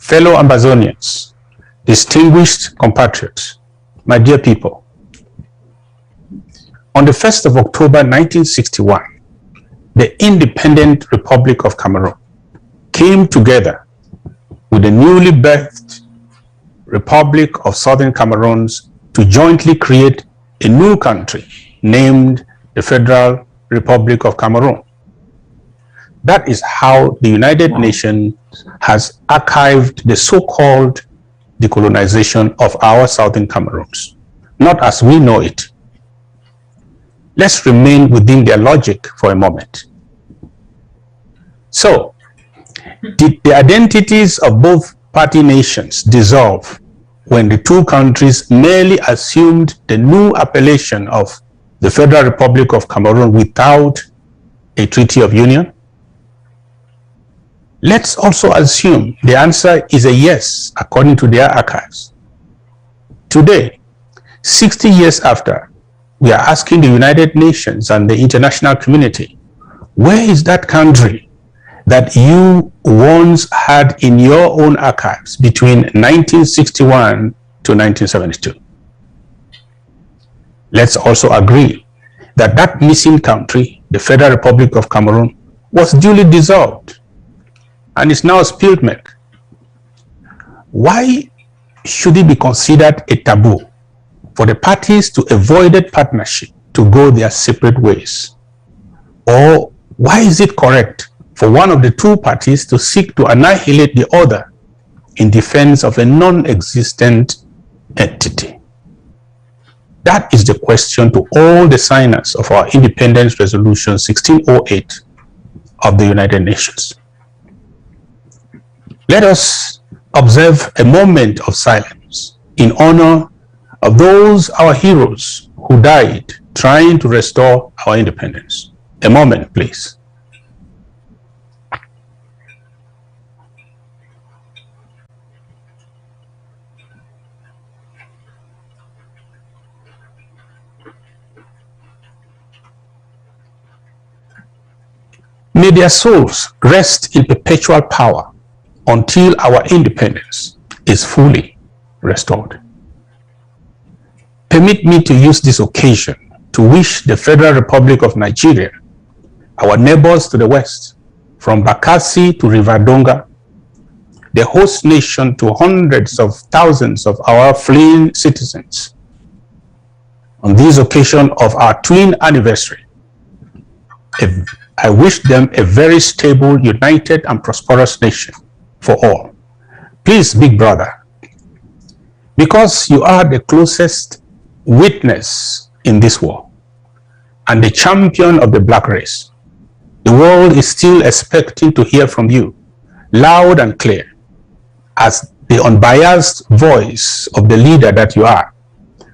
fellow Ambazonians, distinguished compatriots, my dear people, on the 1st of October 1961, the independent Republic of Cameroon came together with the newly birthed Republic of Southern Cameroons to jointly create a new country named the Federal Republic of Cameroon. That is how the United Nations has archived the so-called decolonization of our Southern Cameroons, not as we know it. Let's remain within their logic for a moment. So, did the identities of both party nations dissolve when the two countries merely assumed the new appellation of the Federal Republic of Cameroon without a treaty of union? Let's also assume the answer is a yes, according to their archives. Today, 60 years after, we are asking the United Nations and the international community, where is that country that you once had in your own archives between 1961 to 1972? Let's also agree that that missing country, the Federal Republic of Cameroon, was duly dissolved and is now spilled milk. Why should it be considered a taboo for the parties to avoid partnership to go their separate ways? Or why is it correct for one of the two parties to seek to annihilate the other in defense of a non-existent entity? That is the question to all the signers of our Independence Resolution 1608 of the United Nations. Let us observe a moment of silence in honor of those our heroes who died trying to restore our independence. A moment, please. May their souls rest in perpetual power until our independence is fully restored. Permit me to use this occasion to wish the Federal Republic of Nigeria, our neighbors to the west, from Bakassi to Riverdonga, the host nation to hundreds of thousands of our fleeing citizens, on this occasion of our twin anniversary, I wish them a very stable, united, and prosperous nation for all. Please, big brother, because you are the closest witness in this war and the champion of the black race, the world is still expecting to hear from you loud and clear as the unbiased voice of the leader that you are,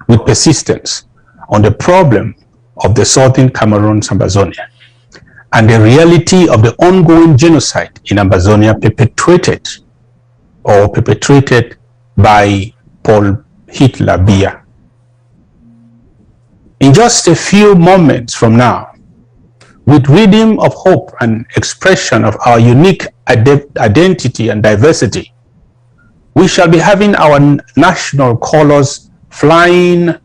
with persistence on the problem of the Southern Cameroon's Ambazonia and the reality of the ongoing genocide in Ambazonia perpetrated by Paul Hitler Biya. In just a few moments from now, with rhythm of hope and expression of our unique identity and diversity, we shall be having our national colors flying,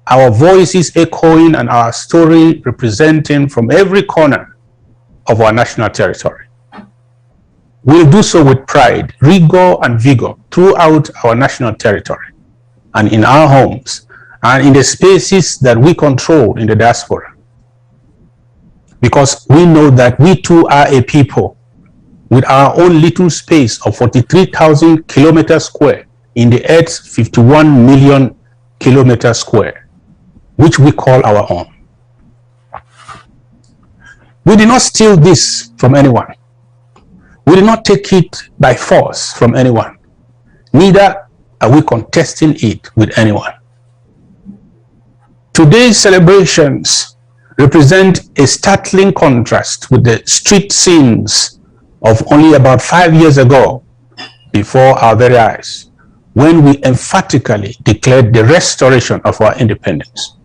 our voices echoing, and our story representing from every corner of our national territory. We'll do so with pride, rigor, and vigor throughout our national territory and in our homes and in the spaces that we control in the diaspora. Because we know that we too are a people with our own little space of 43,000 kilometers square in the Earth's 51 million kilometers square, which we call our own. We did not steal this from anyone. We did not take it by force from anyone. Neither are we contesting it with anyone. Today's celebrations represent a startling contrast with the street scenes of only about 5 years ago before our very eyes, when we emphatically declared the restoration of our independence.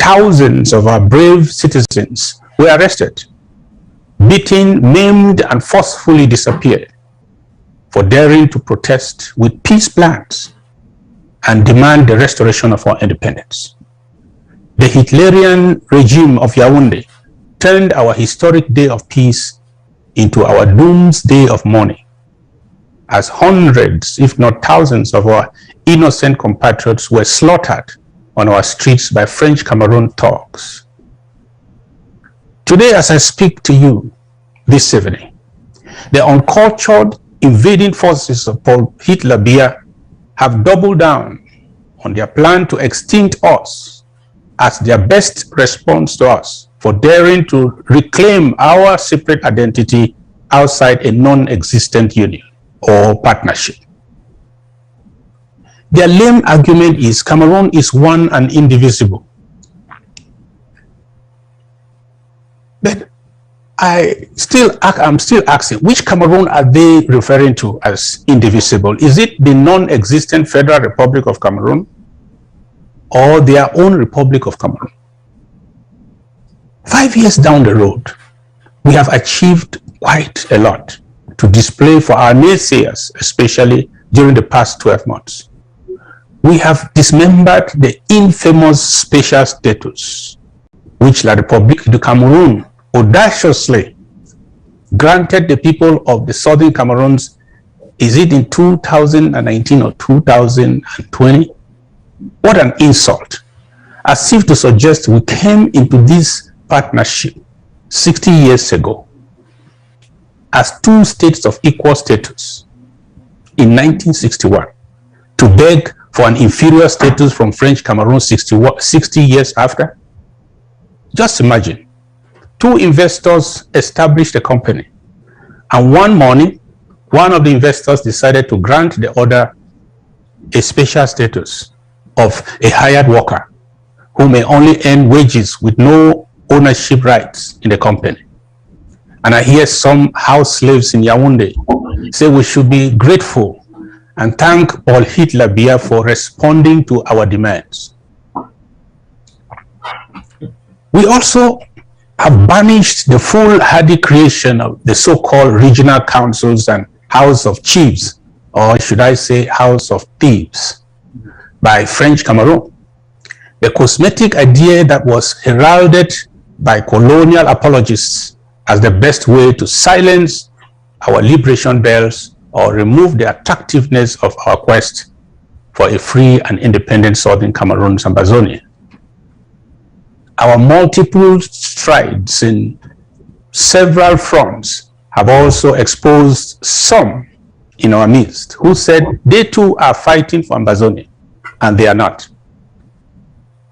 Thousands of our brave citizens were arrested, beaten, maimed, and forcefully disappeared for daring to protest with peace plans and demand the restoration of our independence. The Hitlerian regime of Yaoundé turned our historic day of peace into our doomsday of mourning, as hundreds, if not thousands, of our innocent compatriots were slaughtered on our streets by French Cameroon thugs. Today, as I speak to you this evening, the uncultured invading forces of Paul Hitler Biya have doubled down on their plan to extinct us as their best response to us for daring to reclaim our separate identity outside a non-existent union or partnership. Their lame argument is Cameroon is one and indivisible. But I'm still asking, which Cameroon are they referring to as indivisible? Is it the non-existent Federal Republic of Cameroon or their own Republic of Cameroon? 5 years down the road, we have achieved quite a lot to display for our naysayers, especially during the past 12 months. We have dismembered the infamous special status which La République du Cameroun audaciously granted the people of the Southern Cameroons, is it in 2019 or 2020? What an insult. As if to suggest we came into this partnership 60 years ago as two states of equal status in 1961 to beg for an inferior status from French Cameroon 60 years after. Just imagine, two investors established a company, and one morning, one of the investors decided to grant the other a special status of a hired worker who may only earn wages with no ownership rights in the company. And I hear some house slaves in Yaoundé say we should be grateful and thank Paul Hitler Biya for responding to our demands. We also have banished the foolhardy creation of the so-called regional councils and House of Chiefs, or should I say House of Thieves, by French Cameroon. The cosmetic idea that was heralded by colonial apologists as the best way to silence our liberation bells or remove the attractiveness of our quest for a free and independent Southern Cameroon and Ambazonia. Our multiple strides in several fronts have also exposed some in our midst who said they too are fighting for Ambazonia, and they are not.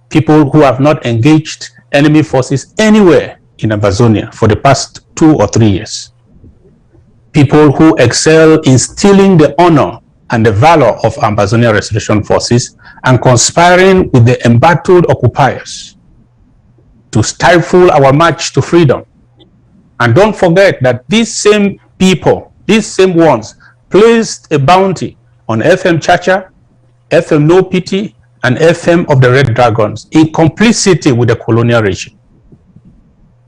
People who have not engaged enemy forces anywhere in Ambazonia for the past 2 or 3 years. People who excel in stealing the honor and the valor of Ambazonia Restoration Forces and conspiring with the embattled occupiers to stifle our march to freedom. And don't forget that these same people, these same ones, placed a bounty on FM Chacha, FM No Pity, and FM of the Red Dragons in complicity with the colonial regime.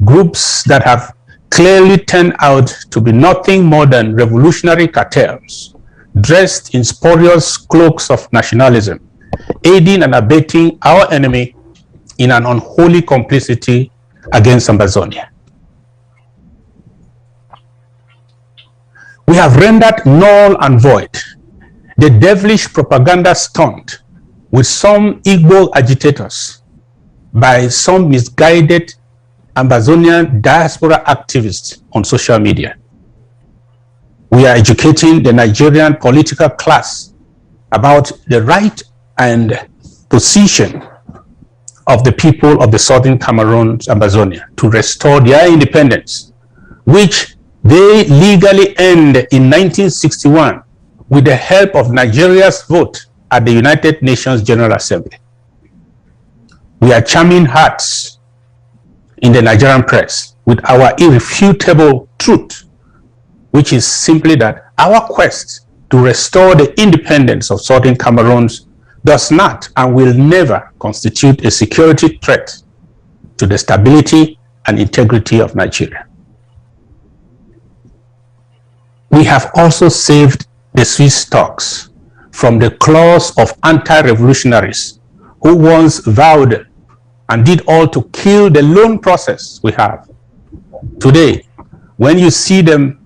Groups that have clearly turned out to be nothing more than revolutionary cartels, dressed in spurious cloaks of nationalism, aiding and abetting our enemy in an unholy complicity against Ambazonia. We have rendered null and void the devilish propaganda stunt with some Igbo agitators by some misguided Ambazonian diaspora activists on social media. We are educating the Nigerian political class about the right and position of the people of the Southern Cameroon, Ambazonia, to restore their independence, which they legally earned in 1961 with the help of Nigeria's vote at the United Nations General Assembly. We are charming hearts in the Nigerian press with our irrefutable truth, which is simply that our quest to restore the independence of Southern Cameroon does not and will never constitute a security threat to the stability and integrity of Nigeria. We have also saved the Swiss talks from the claws of anti-revolutionaries who once vowed and did all to kill the lone process we have. Today, when you see them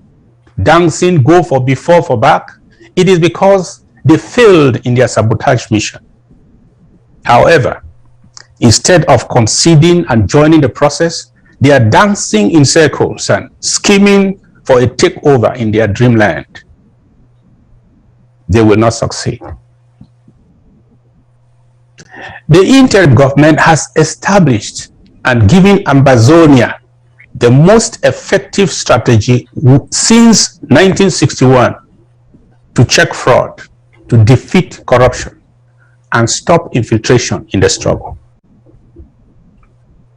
dancing go for before for back, it is because they failed in their sabotage mission. However, instead of conceding and joining the process, they are dancing in circles and scheming for a takeover in their dreamland. They will not succeed. The interim government has established and given Ambazonia the most effective strategy since 1961 to check fraud, to defeat corruption, and stop infiltration in the struggle.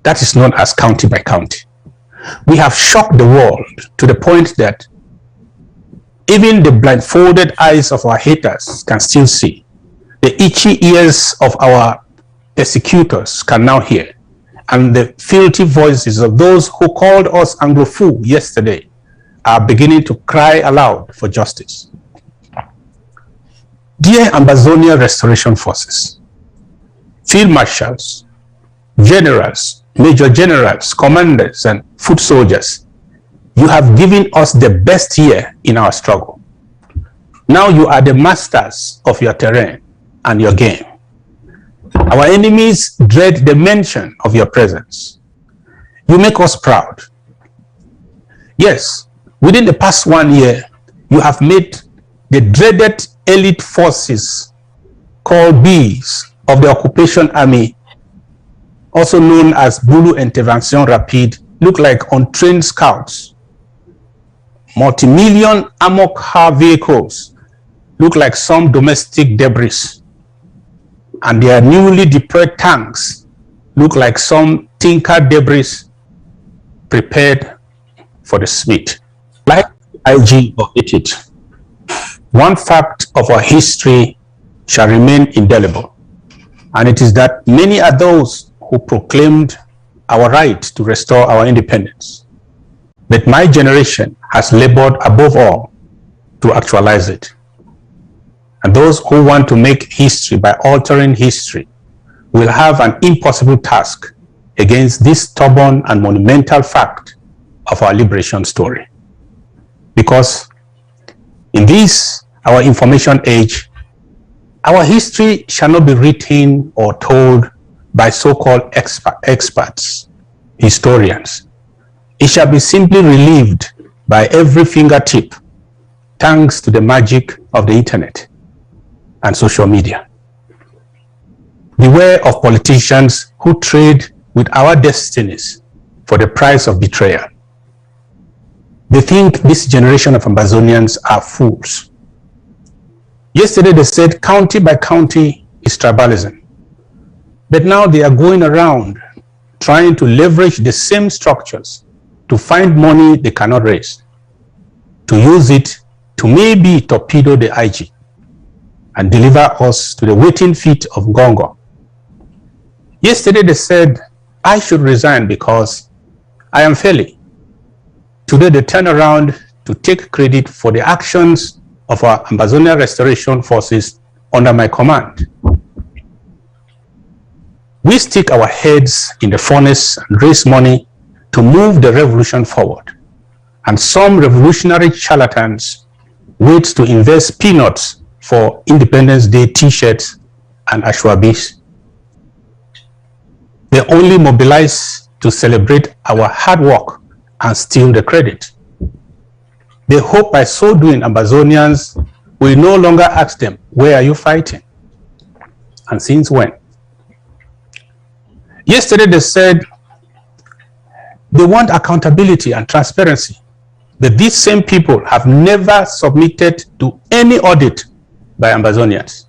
That is known as county by county. We have shocked the world to the point that even the blindfolded eyes of our haters can still see. The itchy ears of our persecutors can now hear. And the filthy voices of those who called us Anglophile yesterday are beginning to cry aloud for justice. Dear Ambazonia Restoration Forces, field marshals, generals, major generals, commanders, and foot soldiers, you have given us the best year in our struggle. Now you are the masters of your terrain and your game. Our enemies dread the mention of your presence. You make us proud. Yes, within the past 1 year, you have made the dreaded elite forces called Bs of the Occupation Army, also known as Bulu Intervention Rapide, look like untrained scouts. Multi-million amok car vehicles look like some domestic debris. And their newly deployed tanks look like some tinker debris prepared for the Smith. Like IG of it, one fact of our history shall remain indelible, and it is that many are those who proclaimed our right to restore our independence. But my generation has labored above all to actualize it. And those who want to make history by altering history will have an impossible task against this stubborn and monumental fact of our liberation story. Because in this, our information age, our history shall not be written or told by so-called experts, historians. It shall be simply relived by every fingertip, thanks to the magic of the internet and social media. Beware of politicians who trade with our destinies for the price of betrayal. They think this generation of Ambazonians are fools. Yesterday they said county by county is tribalism. But now they are going around trying to leverage the same structures to find money they cannot raise, to use it to maybe torpedo the IG and deliver us to the waiting feet of Gongo. Yesterday they said I should resign because I am failing. Today they turn around to take credit for the actions of our Ambazonia Restoration Forces under my command. We stick our heads in the furnace and raise money to move the revolution forward. And some revolutionary charlatans wait to invest peanuts for Independence Day t-shirts and ashwabis. They only mobilize to celebrate our hard work and steal the credit. They hope by so doing Ambazonians will no longer ask them, where are you fighting? And since when? Yesterday they said they want accountability and transparency, but these same people have never submitted to any audit by Ambazonians.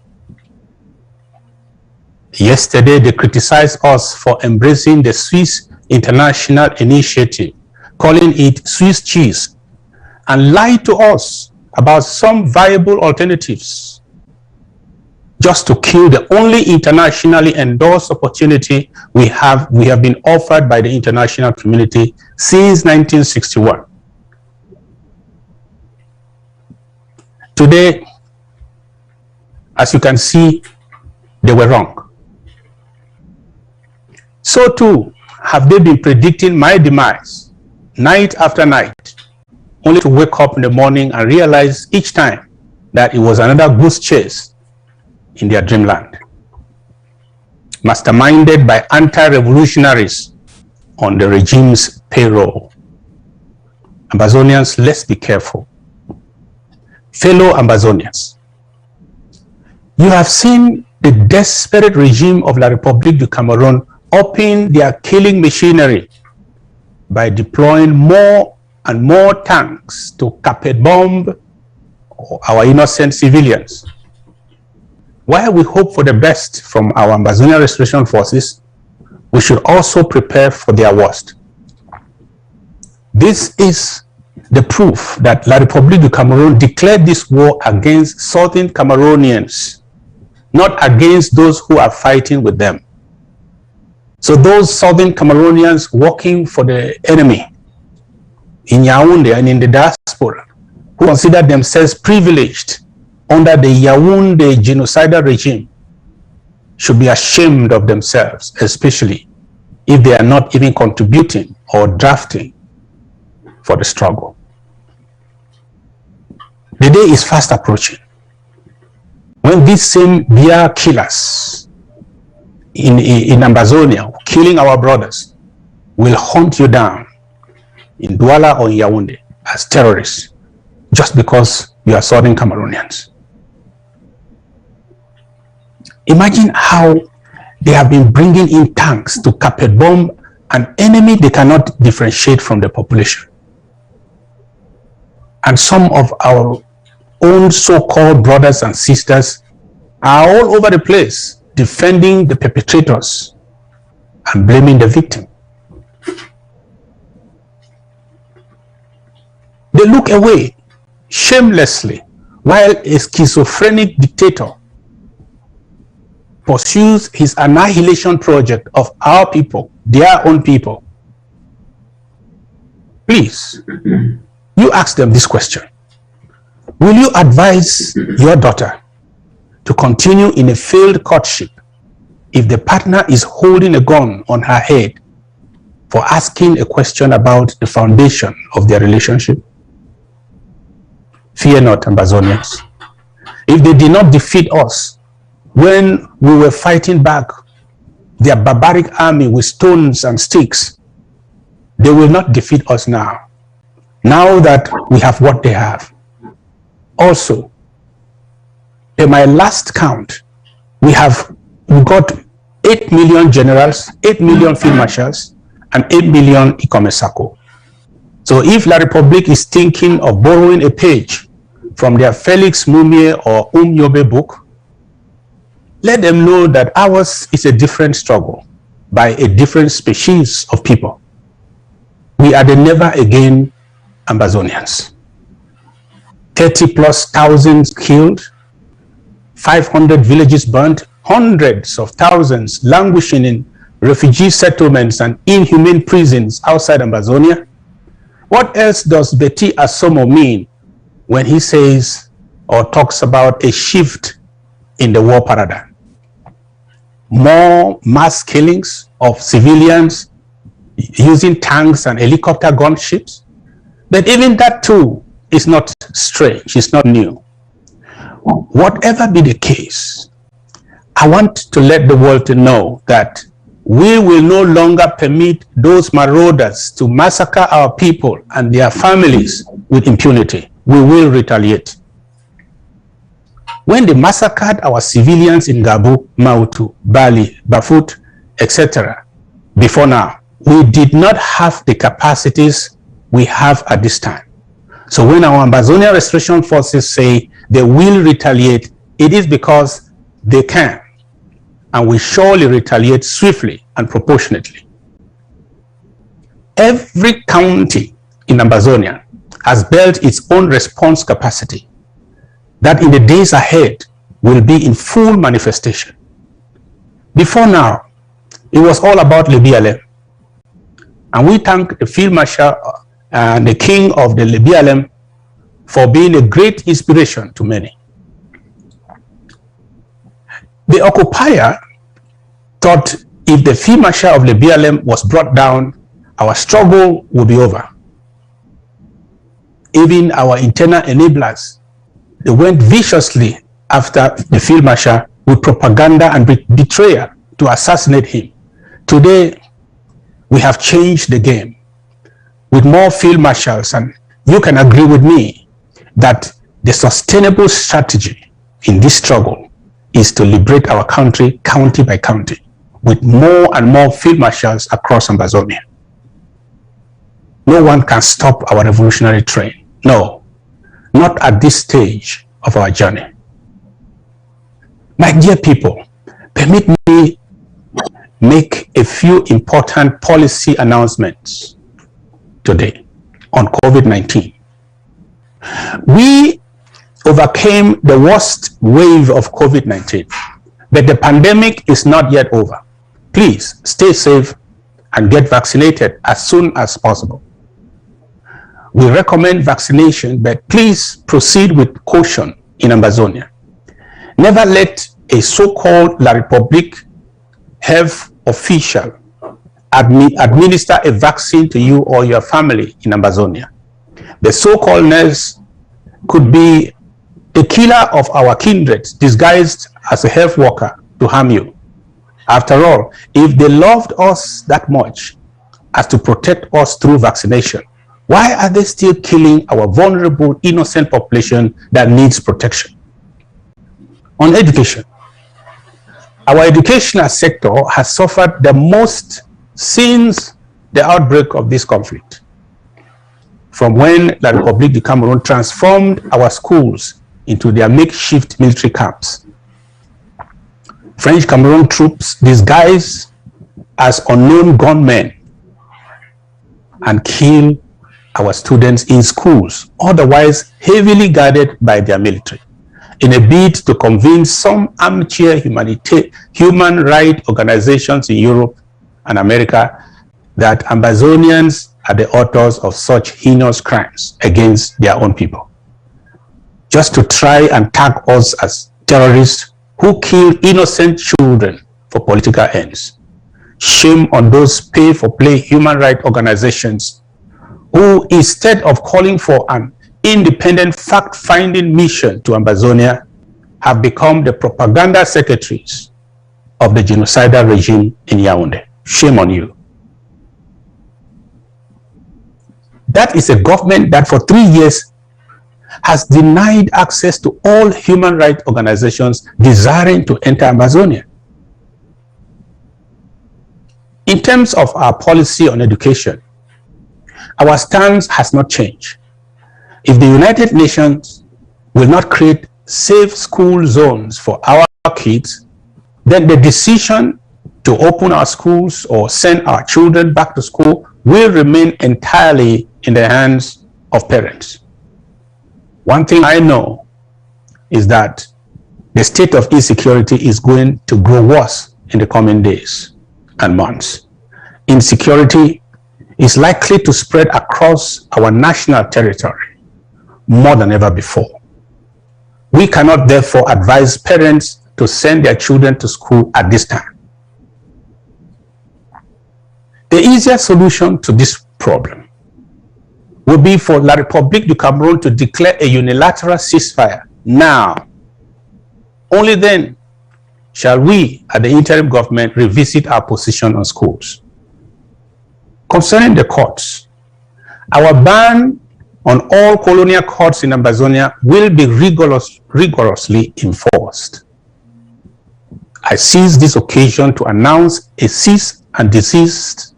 Yesterday they criticized us for embracing the Swiss International Initiative, calling it Swiss cheese, and lied to us about some viable alternatives just to kill the only internationally endorsed opportunity we have been offered by the international community since 1961. Today, As you can see, they were wrong. So too have they been predicting my demise night after night, only to wake up in the morning and realize each time that it was another goose chase in their dreamland, masterminded by anti-revolutionaries on the regime's payroll. Ambazonians, let's be careful. Fellow Ambazonians, you have seen the desperate regime of La République du Cameroon upping their killing machinery by deploying more and more tanks to carpet bomb our innocent civilians. While we hope for the best from our Ambazonian Restoration Forces, we should also prepare for their worst. This is the proof that La République du Cameroon declared this war against southern Cameroonians, not against those who are fighting with them. So those southern Cameroonians working for the enemy in Yaoundé and in the diaspora, who consider themselves privileged under the Yaoundé genocidal regime, should be ashamed of themselves, especially if they are not even contributing or drafting for the struggle. The day is fast approaching when these same bear killers in Ambazonia, killing our brothers, will hunt you down in Douala or in Yaoundé as terrorists just because you are southern Cameroonians. Imagine how they have been bringing in tanks to carpet bomb an enemy they cannot differentiate from the population. And some of our own so-called brothers and sisters are all over the place defending the perpetrators and blaming the victim. They look away shamelessly while a schizophrenic dictator pursues his annihilation project of our people, their own people. Please, you ask them this question. Will you advise your daughter to continue in a failed courtship if the partner is holding a gun on her head for asking a question about the foundation of their relationship? Fear not, Ambazonians. If they did not defeat us when we were fighting back their barbaric army with stones and sticks, they will not defeat us now that we have what they have. Also, in my last count, we got 8 million generals, 8 million field marshals, and 8 million Ikome Sako. So if La République is thinking of borrowing a page from their Felix Mumie or Yobe book, let them know that ours is a different struggle by a different species of people. We are the never again Ambazonians. 30,000+ killed, 500 villages burnt, hundreds of thousands languishing in refugee settlements and inhumane prisons outside Ambazonia. What else does Betty Asomo mean when he says or talks about a shift in the war paradigm? More mass killings of civilians using tanks and helicopter gunships? But even that too is not strange, it's not new. Whatever be the case, I want to let the world to know that we will no longer permit those marauders to massacre our people and their families with impunity. We will retaliate. When they massacred our civilians in Gabu, Mautu, Bali, Bafut, etc., before now, we did not have the capacities we have at this time. So when our Ambazonian Restoration Forces say they will retaliate, it is because they can, and we surely retaliate swiftly and proportionately. Every county in Ambazonia has built its own response capacity that in the days ahead will be in full manifestation. Before now, it was all about Libialem. And we thank the Field Marshal and the King of the Libialem for being a great inspiration to many. The occupier thought if the field marshal of the BLM was brought down, our struggle would be over. Even our internal enablers, they went viciously after the field marshal with propaganda and betrayal to assassinate him. Today, we have changed the game with more field marshals, and you can agree with me that the sustainable strategy in this struggle is to liberate our country county by county with more and more field marshals across Ambazonia. No one can stop our revolutionary train. No, not at this stage of our journey. My dear people, permit me make a few important policy announcements today on COVID-19. We overcame the worst wave of COVID-19, but the pandemic is not yet over. Please stay safe and get vaccinated as soon as possible. We recommend vaccination, but please proceed with caution in Ambazonia. Never let a so-called La Republique health official administer a vaccine to you or your family in Ambazonia. The so-called nurse could be the killer of our kindred disguised as a health worker to harm you. After all, if they loved us that much as to protect us through vaccination, why are they still killing our vulnerable, innocent population that needs protection? On education, our educational sector has suffered the most since the outbreak of this conflict. From when La République du Cameroon transformed our schools into their makeshift military camps. French Cameroon troops disguised as unknown gunmen and kill our students in schools, otherwise heavily guarded by their military, in a bid to convince some armchair human rights organizations in Europe and America that Ambazonians are the authors of such heinous crimes against their own people, just to try and tag us as terrorists who kill innocent children for political ends. Shame on those pay-for-play human rights organizations who, instead of calling for an independent fact-finding mission to Ambazonia, have become the propaganda secretaries of the genocidal regime in Yaoundé. Shame on you. That is a government that for 3 years has denied access to all human rights organizations desiring to enter Ambazonia. In terms of our policy on education, our stance has not changed. If the United Nations will not create safe school zones for our kids, then the decision to open our schools or send our children back to school will remain entirely in the hands of parents. One thing I know is that the state of insecurity is going to grow worse in the coming days and months. Insecurity is likely to spread across our national territory more than ever before. We cannot therefore advise parents to send their children to school at this time. The easier solution to this problem would be for La République du Cameroon to declare a unilateral ceasefire now. Only then shall we, at the interim government, revisit our position on schools. Concerning the courts, our ban on all colonial courts in Ambazonia will be rigorously enforced. I seize this occasion to announce a cease and desist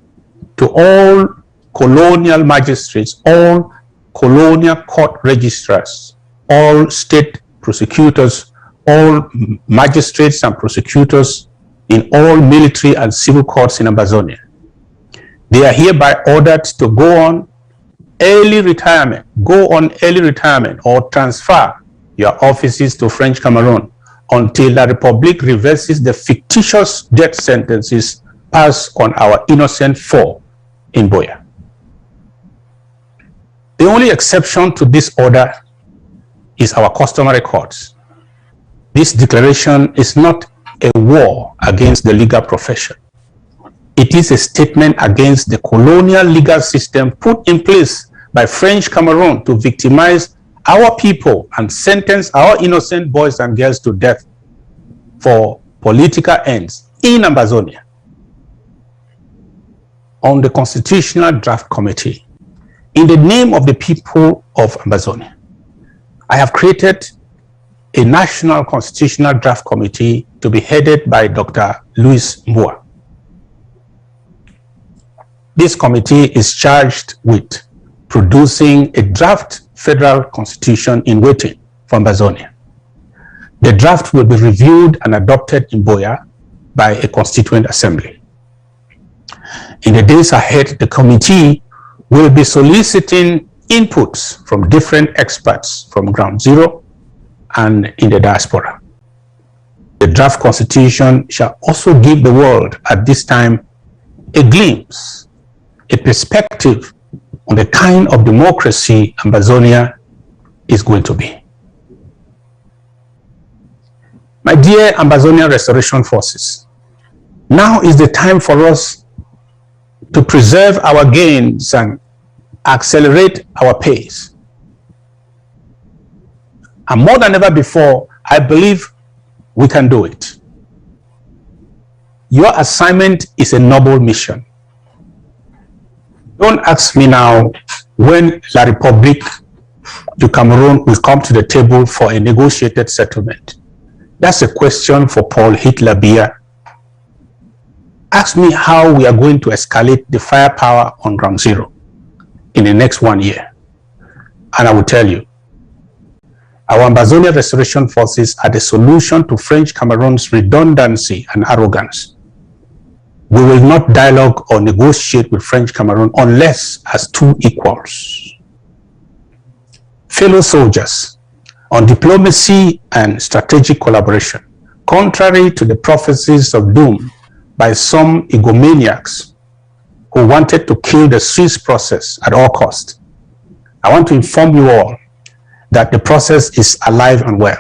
to all colonial magistrates, all colonial court registrars, all state prosecutors, all magistrates and prosecutors in all military and civil courts in Ambazonia. They are hereby ordered to go on early retirement, or transfer your offices to French Cameroon until La République reverses the fictitious death sentences passed on our innocent foe in Boya. The only exception to this order is our customary courts. This declaration is not a war against the legal profession. It is a statement against the colonial legal system put in place by French Cameroon to victimize our people and sentence our innocent boys and girls to death for political ends in Ambazonia. On the Constitutional Draft Committee, in the name of the people of Ambazonia, I have created a National Constitutional Draft Committee to be headed by Dr. Louis Mbua. This committee is charged with producing a draft federal constitution in waiting for Ambazonia. The draft will be reviewed and adopted in Buea by a constituent assembly. In the days ahead, the committee will be soliciting inputs from different experts from Ground Zero and in the diaspora. The draft constitution shall also give the world at this time a glimpse, a perspective on the kind of democracy Ambazonia is going to be. My dear Ambazonia Restoration Forces, now is the time for us to preserve our gains and accelerate our pace. And more than ever before, I believe we can do it. Your assignment is a noble mission. Don't ask me now when La Republique du Cameroon will come to the table for a negotiated settlement. That's a question for Paul Hitler Biya. Ask me how we are going to escalate the firepower on Ground Zero in the next 1 year. And I will tell you, our Ambazonia Restoration Forces are the solution to French Cameroon's redundancy and arrogance. We will not dialogue or negotiate with French Cameroon unless as two equals. Fellow soldiers, on diplomacy and strategic collaboration, contrary to the prophecies of doom by some egomaniacs who wanted to kill the Swiss process at all costs, I want to inform you all that the process is alive and well.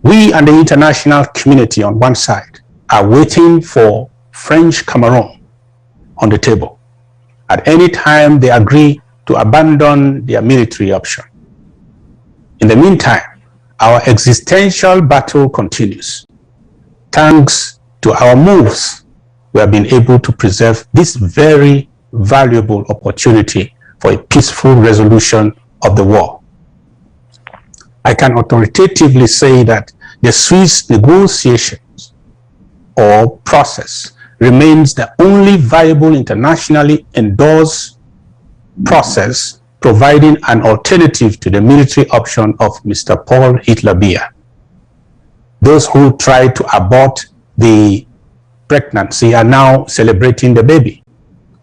We and the international community on one side are waiting for French Cameroon on the table at any time they agree to abandon their military option. In the meantime, our existential battle continues. Thanks to our moves, we have been able to preserve this very valuable opportunity for a peaceful resolution of the war. I can authoritatively say that the Swiss negotiations or process remains the only viable internationally endorsed process providing an alternative to the military option of Mr. Paul Hitler Biya. Those who tried to abort the pregnancy are now celebrating the baby.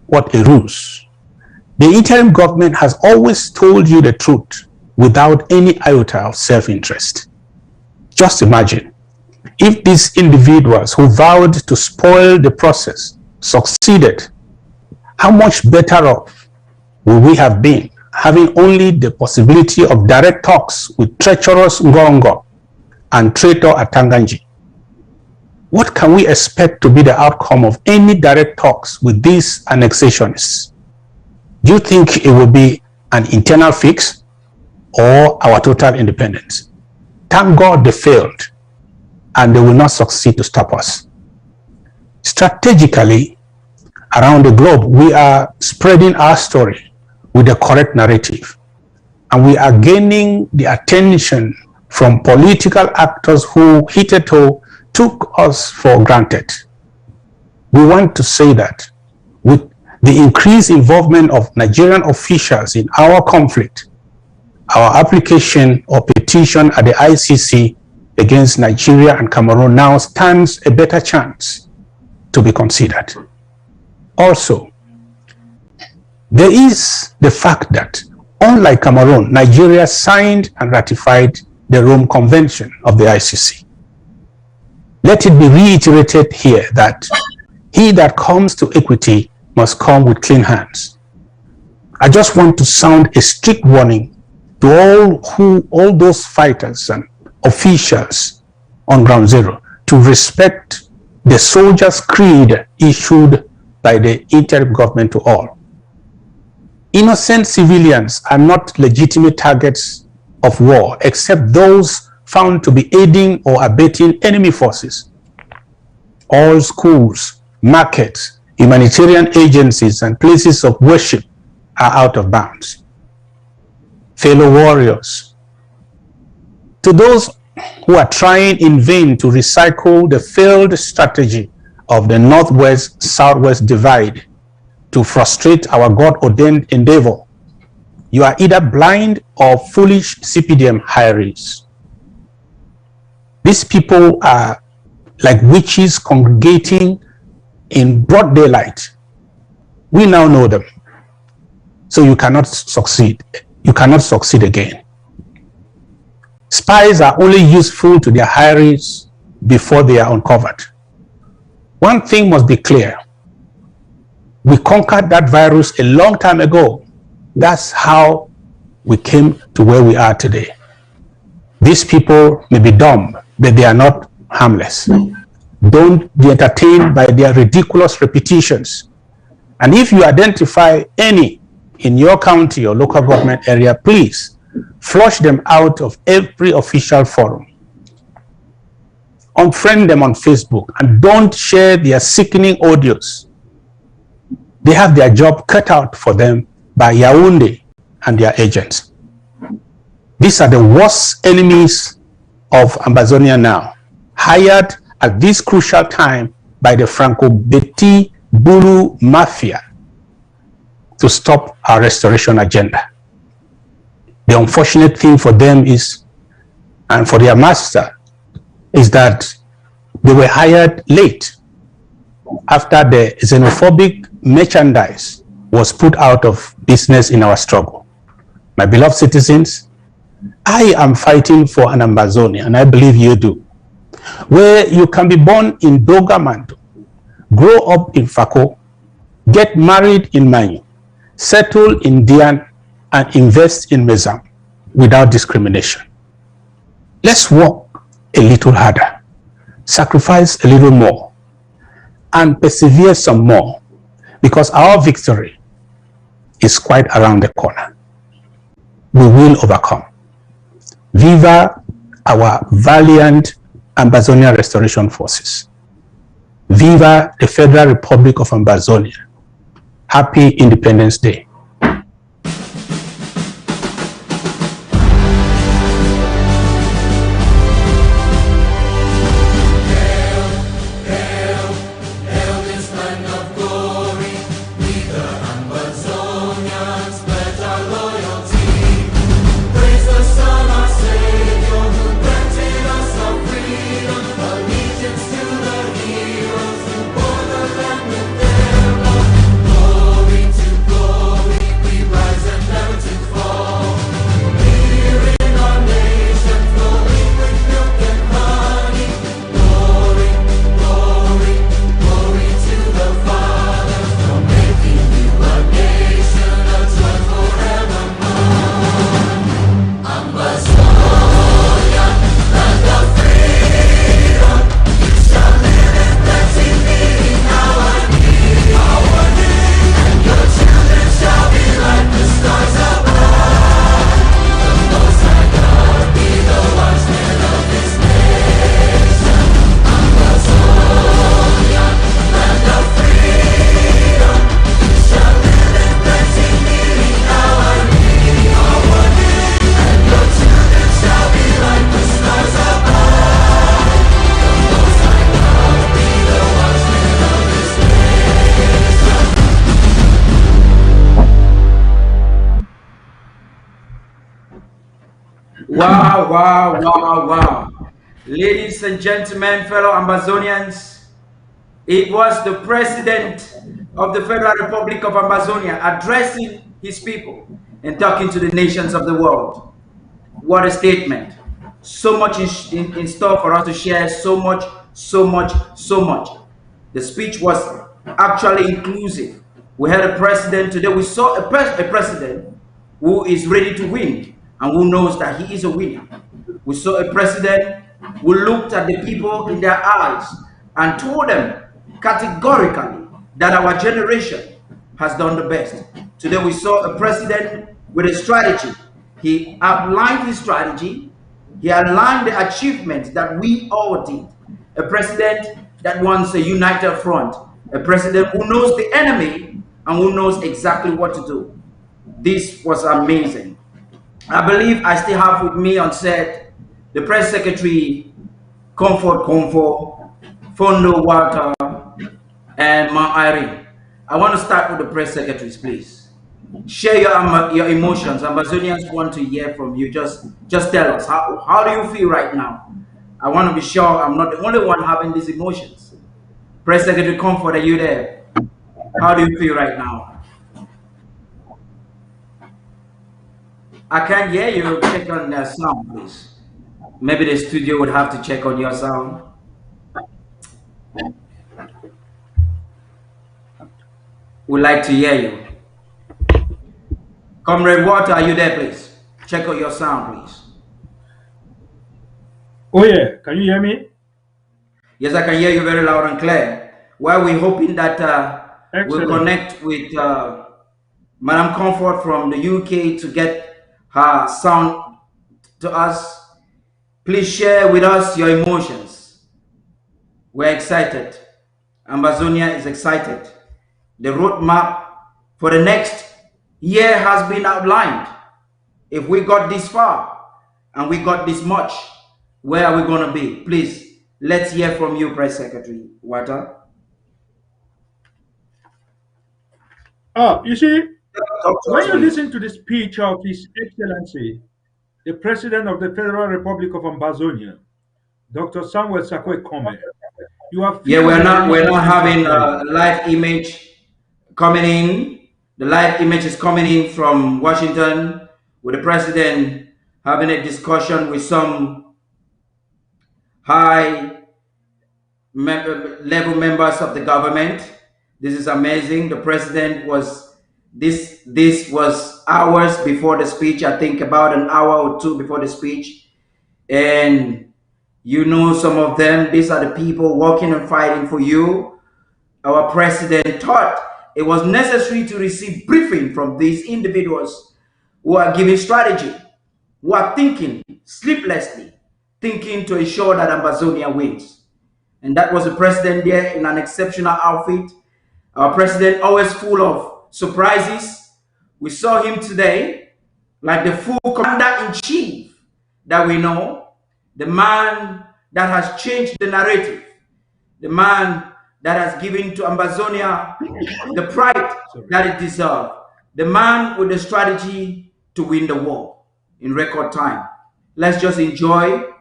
What a ruse. The interim government has always told you the truth without any iota of self-interest. Just imagine if these individuals who vowed to spoil the process succeeded, how much better off would we have been having only the possibility of direct talks with treacherous Ngongo and traitor Atanganji? What can we expect to be the outcome of any direct talks with these annexationists? Do you think it will be an internal fix or our total independence? Thank God they failed and they will not succeed to stop us. Strategically, around the globe, we are spreading our story with the correct narrative, and we are gaining the attention from political actors who hitherto took us for granted. We want to say that with the increased involvement of Nigerian officials in our conflict, our application or petition at the ICC against Nigeria and Cameroon now stands a better chance to be considered. Also, there is the fact that, unlike Cameroon, Nigeria signed and ratified the Rome Convention of the ICC. Let it be reiterated here that he that comes to equity must come with clean hands. I just want to sound a strict warning to all those fighters and officials on Ground Zero to respect the soldier's creed issued by the interim government to all. Innocent civilians are not legitimate targets of war except those found to be aiding or abetting enemy forces. All schools, markets, humanitarian agencies, and places of worship are out of bounds. Fellow warriors, to those who are trying in vain to recycle the failed strategy of the Northwest-Southwest divide to frustrate our God-ordained endeavor, you are either blind or foolish CPDM hirings. These people are like witches congregating in broad daylight. We now know them. So you cannot succeed. You cannot succeed again. Spies are only useful to their hirings before they are uncovered. One thing must be clear. We conquered that virus a long time ago. That's how we came to where we are today. These people may be dumb, but they are not harmless. Don't be entertained by their ridiculous repetitions. And if you identify any in your county or local government area, please flush them out of every official forum. Unfriend them on Facebook and don't share their sickening audios. They have their job cut out for them by Yaoundé and their agents. These are the worst enemies of Ambazonia now, hired at this crucial time by the Franco-Beti Bulu Mafia to stop our restoration agenda. The unfortunate thing for them is, and for their master, is that they were hired late after the xenophobic merchandise was put out of business in our struggle. My beloved citizens, I am fighting for an Ambazonia, and I believe you do, where you can be born in Dogamanto, grow up in Fako, get married in Manyu, settle in Dian, and invest in Mezam without discrimination. Let's work a little harder, sacrifice a little more, and persevere some more, because our victory is quite around the corner. We will overcome. Viva our valiant Ambazonia Restoration Forces. Viva the Federal Republic of Ambazonia. Happy Independence Day. Wow, wow, wow, wow. Ladies and gentlemen, fellow Ambazonians, it was the President of the Federal Republic of Ambazonia addressing his people and talking to the nations of the world. What a statement. So much in store for us to share, so much. The speech was actually inclusive. We had a president today. We saw a president who is ready to win and who knows that he is a winner. We saw a president who looked at the people in their eyes and told them categorically that our generation has done the best. Today we saw a president with a strategy. He outlined his strategy. He outlined the achievements that we all did. A president that wants a united front. A president who knows the enemy and who knows exactly what to do. This was amazing. I believe I still have with me on set the press secretary, Comfort, Fondo Walter, and Ma Irene. I want to start with the press secretaries, please. Share your emotions. Ambazonians want to hear from you. Just tell us, how do you feel right now? I want to be sure I'm not the only one having these emotions. Press Secretary Comfort, are you there? How do you feel right now? I can't hear you. Check on the sound, please. Maybe the studio would have to check on your sound. We'd like to hear you. Comrade Walter, are you there, please? Check out your sound, please. Oh yeah, can you hear me? Yes, I can hear you very loud and clear. Well, we're hoping that we'll connect with Madam Comfort from the UK to get her sound to us. Please share with us your emotions. We're excited. Ambazonia is excited. The roadmap for the next year has been outlined. If we got this far and we got this much, where are we going to be? Please, let's hear from you, Press Secretary Walter. You see, when you listen to the speech of His Excellency, the President of the Federal Republic of Ambazonia, Dr. Samuel Sako Ikome, you have we're not having a live image coming in. The live image is coming in from Washington with the President having a discussion with some high level members of the government. This is amazing. The President was, this was hours before the speech, I think about an hour or two before the speech. And you know some of them, these are the people working and fighting for you. Our President thought it was necessary to receive briefing from these individuals who are giving strategy, who are thinking sleeplessly, thinking to ensure that Ambazonia wins. And that was the President there in an exceptional outfit. Our President always full of surprises. We saw him today like the full commander-in-chief that we know, the man that has changed the narrative, the man that has given to Ambazonia the pride that it deserves, the man with the strategy to win the war in record time. Let's just enjoy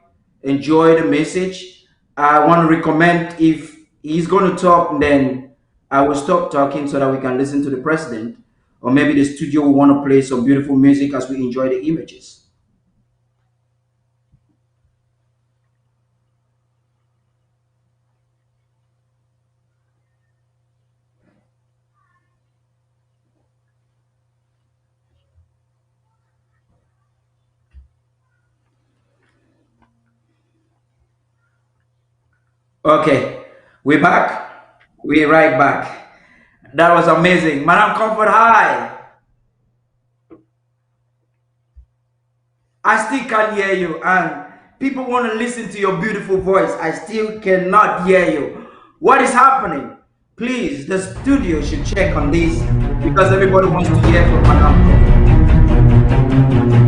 the message. I want to recommend, if he's going to talk, then I will stop talking so that we can listen to the President, or maybe the studio will want to play some beautiful music as we enjoy the images. Okay, we're back. We're right back. That was amazing. Madam Comfort, hi. I still can't hear you, and people want to listen to your beautiful voice. I still cannot hear you. What is happening? Please, the studio should check on this, because everybody wants to hear from Madam Comfort.